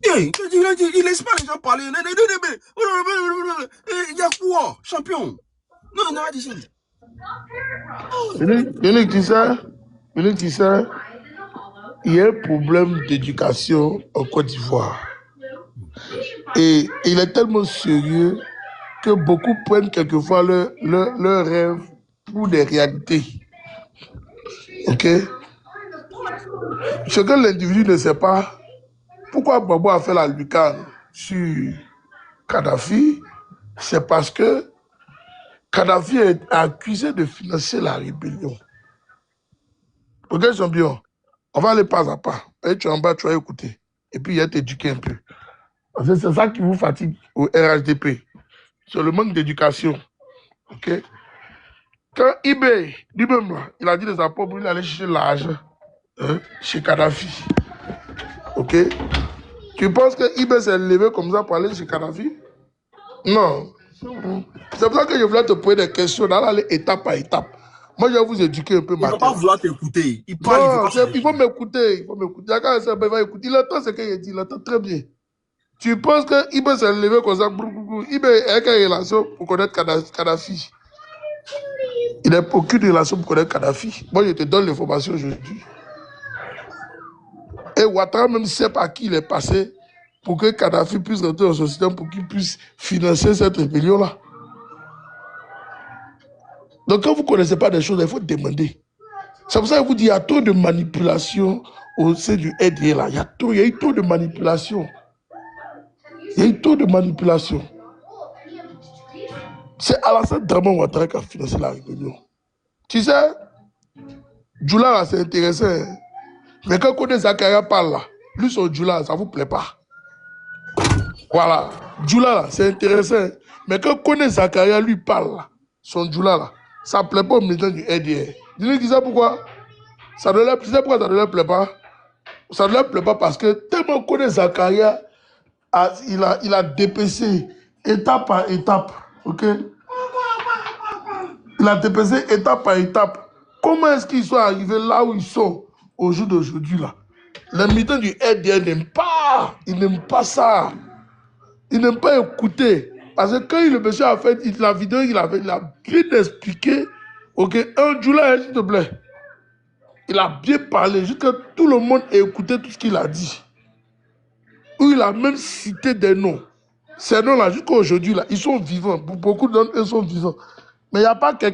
Il laisse pas les gens parler. Il y a quoi, champion? Non, il va descendre. Yannick, tu sais, il y a un problème d'éducation en Côte d'Ivoire. Et il est tellement sérieux que beaucoup prennent quelquefois leur rêve pour des réalités. Ok? Ce que l'individu ne sait pas, pourquoi Babo a fait la lucarne sur Kadhafi, c'est parce que Kadhafi est accusé de financer la rébellion. Ok, champion? On va aller pas à pas. Et tu es en bas, tu vas écouter. Et puis, il va t'éduquer un peu. Parce que c'est ça qui vous fatigue au RHDP. C'est le manque d'éducation. Ok? Quand eBay, lui-même, il a dit de sa propre, il allait chercher l'argent chez Kadhafi. Ok? Tu penses que eBay s'est levé comme ça pour aller chez Kadhafi? Non. C'est pour ça que je voulais te poser des questions, d'aller étape par étape. Moi, je vais vous éduquer un peu Il ne va maintenant. pas vouloir t'écouter. Il parle, Non, il veut pas il faut m'écouter. Il faut m'écouter. Il va écouter. Il entend ce qu'il dit. Il entend très bien. Tu penses que Ibe s'est levé comme ça? Ibe a quelle relation pour connaître Kadhafi? Il n'a aucune relation pour connaître Kadhafi. Moi, je te donne l'information aujourd'hui. Et Ouattara même sait par qui il est passé pour que Kadhafi puisse rentrer dans son système, pour qu'il puisse financer cette rébellion-là. Donc, quand vous ne connaissez pas des choses, il faut demander. C'est pour ça que je vous dis, il y a trop de manipulation au sein du RDA là. Il y a eu trop de manipulation. Il y a eu trop de manipulation. C'est Alassane Draman Ouattara qui a financé la rébellion. Tu sais, Djoula là, c'est intéressant. Hein? Mais quand Kone Zakaria parle là, lui son Djoula, ça ne vous plaît pas. Voilà. Djoula là, c'est intéressant. Hein? Mais quand Kone Zakaria lui parle là, son Djoula là, ça ne plaît pas au militant du RDA. Dis-lui qui sait pourquoi? Tu sais pourquoi ça ne leur plaît pas? Ça ne leur plaît pas parce que tellement Kone Zakaria, il a dépecé étape par étape. Ok? Il a dépecé étape par étape. Comment est-ce qu'ils sont arrivés là où ils sont au jour d'aujourd'hui là? Les militants du RDA n'aiment pas. Ils n'aiment pas ça. Ils n'aiment pas écouter. Parce que quand le monsieur a fait la vidéo, il a bien expliqué. Ok, Djoula, s'il te plaît. Il a bien parlé, jusqu'à tout le monde a écouté tout ce qu'il a dit. Où il a même cité des noms. Ces noms-là, jusqu'à aujourd'hui, là, ils sont vivants. Beaucoup d'entre eux sont vivants. Mais il n'y a pas quelqu'un.